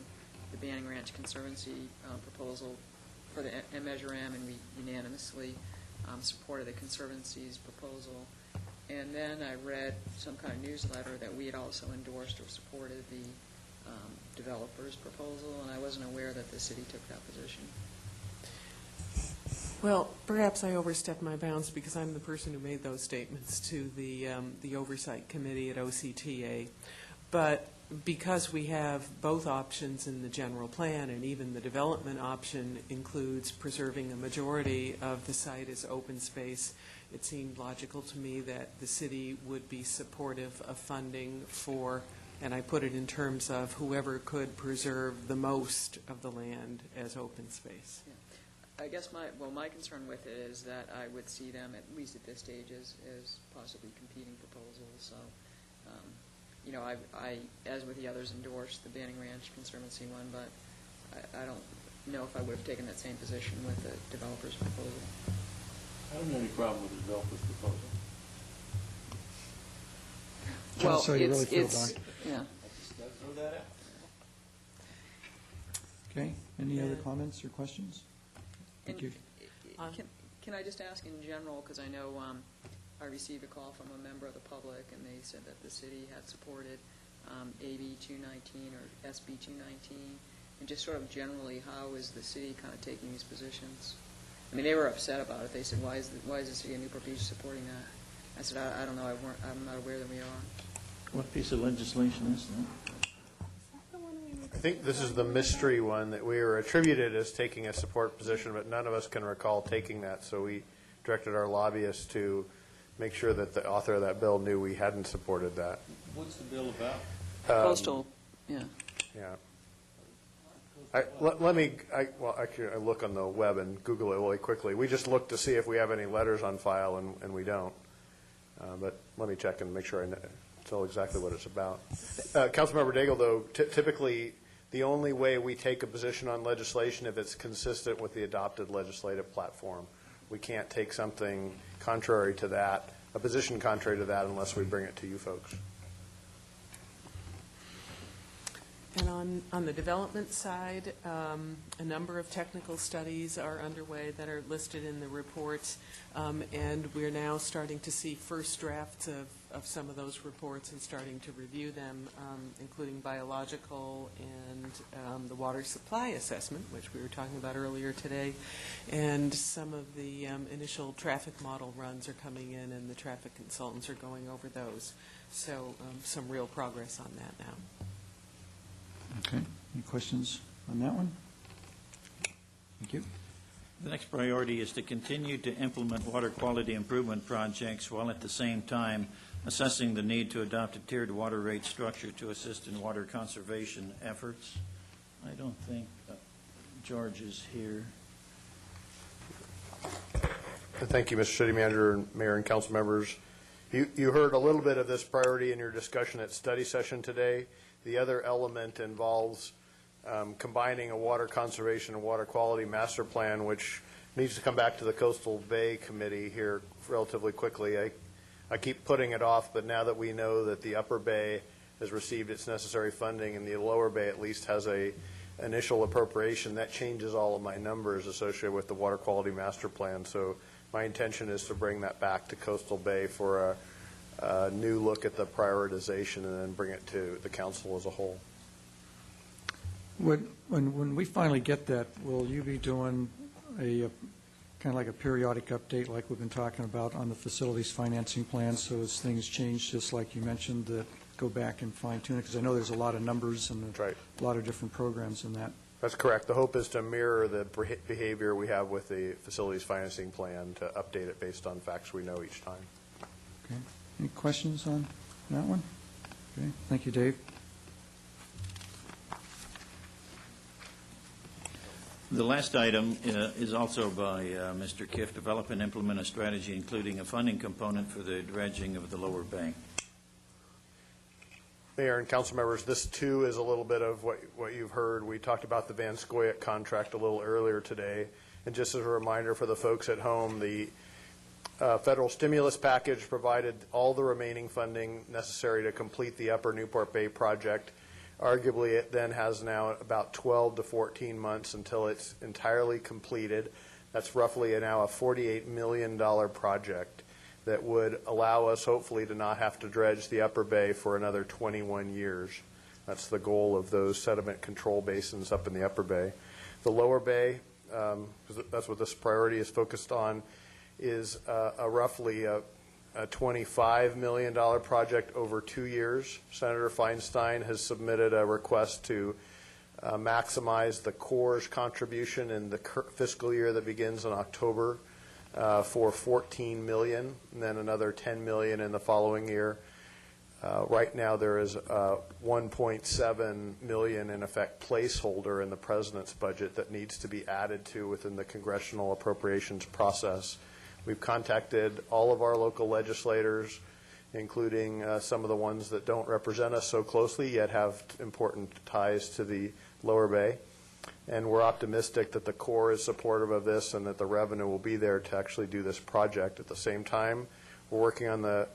the Banning Ranch Conservancy proposal for the Measure M, and we unanimously supported the Conservancy's proposal. And then I read some kind of newsletter that we had also endorsed or supported the developer's proposal, and I wasn't aware that the city took that position. Well, perhaps I overstepped my bounds because I'm the person who made those statements to the Oversight Committee at OCTA. But because we have both options in the general plan, and even the development option includes preserving a majority of the site as open space, it seemed logical to me that the city would be supportive of funding for, and I put it in terms of whoever could preserve the most of the land as open space. Yeah. I guess my concern with it is that I would see them, at least at this stage, as possibly competing proposals. So, you know, I, as with the others, endorsed the Banning Ranch Conservancy one, but I don't know if I would have taken that same position with the developer's proposal. I don't have any problem with the developer's proposal. Well, so you really feel, Don? Yeah. Throw that out. Okay. Any other comments or questions? Thank you. Can I just ask in general, because I know I received a call from a member of the public, and they said that the city had supported AB 219 or SB 219, and just sort of generally, how is the city kind of taking these positions? I mean, they were upset about it. They said, why is the city of Newport Beach supporting that? I said, I don't know. I'm not aware that we are. What piece of legislation is that? I think this is the mystery one that we were attributed as taking a support position, but none of us can recall taking that, so we directed our lobbyists to make sure that the author of that bill knew we hadn't supported that. What's the bill about? Coastal, yeah. Yeah. Well, actually, I look on the web and Google it really quickly. We just look to see if we have any letters on file, and we don't. But let me check and make sure I know exactly what it's about. Councilmember Daigle, though, typically the only way we take a position on legislation if it's consistent with the adopted legislative platform. We can't take something contrary to that, a position contrary to that, unless we bring it to you folks. And on the development side, a number of technical studies are underway that are listed in the reports, and we're now starting to see first drafts of some of those reports and starting to review them, including biological and the water supply assessment, which we were talking about earlier today. And some of the initial traffic model runs are coming in, and the traffic consultants are going over those. So some real progress on that now. Okay. Any questions on that one? Thank you. The next priority is to continue to implement water quality improvement projects while at the same time assessing the need to adopt a tiered water rate structure to assist in water conservation efforts. I don't think George is here. Thank you, Mr. City Manager, and Mayor and council members. You heard a little bit of this priority in your discussion at study session today. The other element involves combining a water conservation and water quality master plan, which needs to come back to the Coastal Bay Committee here relatively quickly. I keep putting it off, but now that we know that the Upper Bay has received its necessary funding and the Lower Bay at least has a initial appropriation, that changes all of my numbers associated with the water quality master plan. So my intention is to bring that back to Coastal Bay for a new look at the prioritization and then bring it to the council as a whole. When we finally get that, will you be doing a kind of like a periodic update like we've been talking about on the facilities financing plan, so as things change, just like you mentioned, that go back and fine tune it? Because I know there's a lot of numbers and a lot of different programs in that. That's correct. The hope is to mirror the behavior we have with the facilities financing plan, to update it based on facts we know each time. Okay. Any questions on that one? Okay. Thank you, Dave. The last item is also by Mr. Kiff, develop and implement a strategy including a funding component for the dredging of the lower bank. Mayor and council members, this too is a little bit of what you've heard. We talked about the Van SCOYOC contract a little earlier today. And just as a reminder for the folks at home, the federal stimulus package provided all the remaining funding necessary to complete the Upper Newport Bay project. Arguably, it then has now about 12 to 14 months until it's entirely completed. That's roughly now a $48 million project that would allow us, hopefully, to not have to dredge the Upper Bay for another 21 years. That's the goal of those sediment control basins up in the Upper Bay. The Lower Bay, that's what this priority is focused on, is roughly a $25 million project over 2 years. Senator Feinstein has submitted a request to maximize the Corps' contribution in the fiscal year that begins in October for $14 million, and then another $10 million in the following year. Right now there is $1.7 million, in effect, placeholder in the President's budget that needs to be added to within the congressional appropriations process. We've contacted all of our local legislators, including some of the ones that don't represent us so closely yet have important ties to the Lower Bay. And we're optimistic that the Corps is supportive of this and that the revenue will be there to actually do this project. At the same time, we're working on the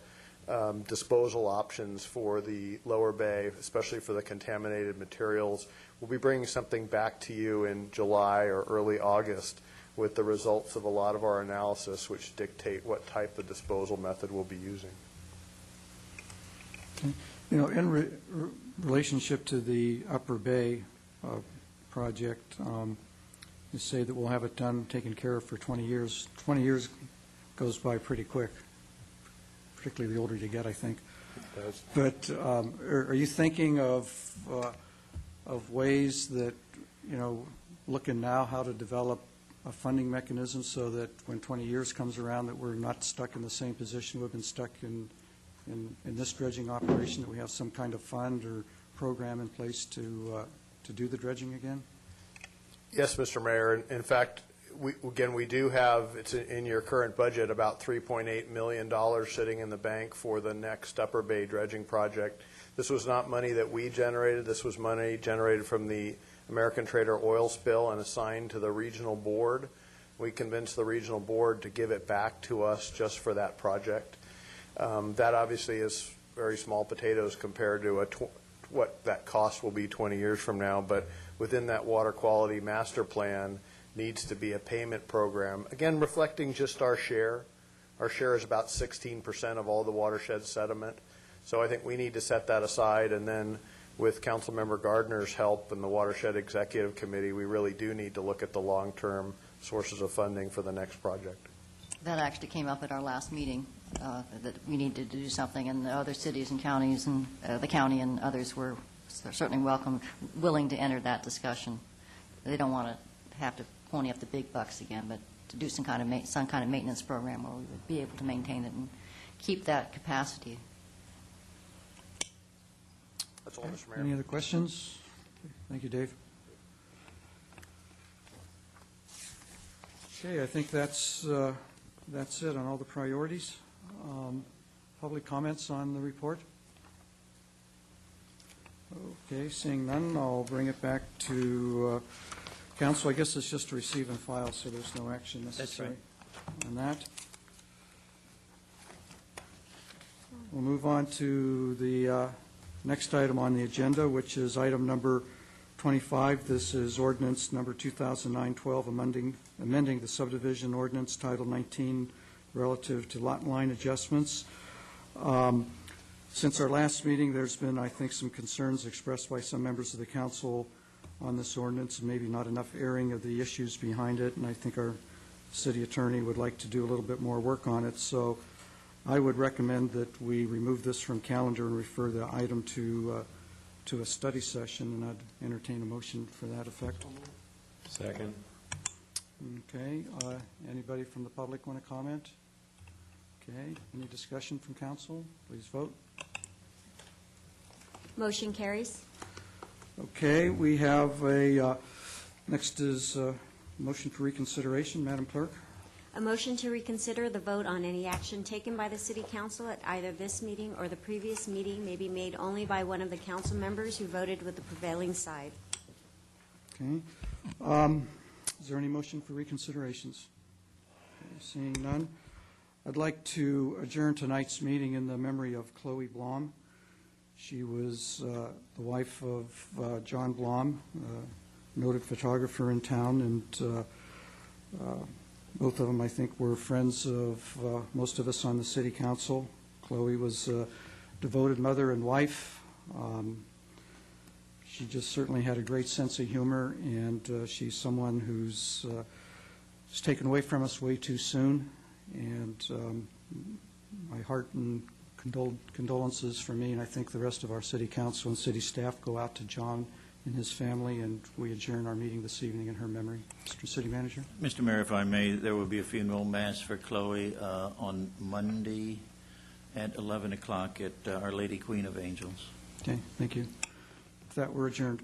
disposal options for the Lower Bay, especially for the contaminated materials. We'll be bringing something back to you in July or early August with the results of a lot of our analysis, which dictate what type of disposal method we'll be using. You know, in relationship to the Upper Bay project, you say that we'll have it done, taken care of for 20 years. 20 years goes by pretty quick, particularly the older you get, I think. It does. But are you thinking of ways that, you know, looking now how to develop a funding mechanism so that when 20 years comes around that we're not stuck in the same position we've been stuck in this dredging operation, that we have some kind of fund or program in place to do the dredging again? Yes, Mr. Mayor. In fact, we do have, it's in your current budget, about $3.8 million sitting in the bank for the next Upper Bay dredging project. This was not money that we generated. This was money generated from the American Trader oil spill and assigned to the regional board. We convinced the regional board to give it back to us just for that project. That obviously is very small potatoes compared to what that cost will be 20 years from now, but within that water quality master plan needs to be a payment program, again, reflecting just our share. Our share is about 16% of all the watershed sediment. So I think we need to set that aside, and then with Councilmember Gardner's help and the Watershed Executive Committee, we really do need to look at the long-term sources of funding for the next project. That actually came up at our last meeting, that we needed to do something, and the other cities and counties and the county and others were certainly willing to enter that discussion. They don't want to have to pony up the big bucks again, but to do some kind of maintenance program where we would be able to maintain it and keep that capacity. That's all, Mr. Mayor. Any other questions? Thank you, Dave. Okay, I think that's it on all the priorities. Public comments on the report? Okay, seeing none, I'll bring it back to council. I guess it's just to receive and file, so there's no action necessary on that. We'll move on to the next item on the agenda, which is item number 25. This is ordinance number 2009-12, amending the subdivision ordinance Title 19 relative to lot line adjustments. Since our last meeting, there's been, I think, some concerns expressed by some members of the council on this ordinance, and maybe not enough airing of the issues behind it, and I think our city attorney would like to do a little bit more work on it. So I would recommend that we remove this from calendar and refer the item to a study session, and I'd entertain a motion for that effect. Second. Okay. Anybody from the public want to comment? Okay. Any discussion from council? Please vote. Motion carries. Okay. We have next is motion for reconsideration. Madam Clerk. A motion to reconsider the vote on any action taken by the City Council at either this meeting or the previous meeting may be made only by one of the council members who voted with the prevailing side. Okay. Is there any motion for reconsiderations? Okay, seeing none, I'd like to adjourn tonight's meeting in the memory of Chloe Blom. She was the wife of John Blom, a noted photographer in town, and both of them, I think, were friends of most of us on the City Council. Chloe was a devoted mother and wife. She just certainly had a great sense of humor, and she's someone who's taken away from us way too soon. And my heart and condolences for me, and I think the rest of our City Council and City staff go out to John and his family, and we adjourn our meeting this evening in her memory. Mr. City Manager? Mr. Mayor, if I may, there will be a funeral mass for Chloe on Monday at 11 o'clock at Our Lady Queen of Angels. Okay, thank you. With that, we're adjourned.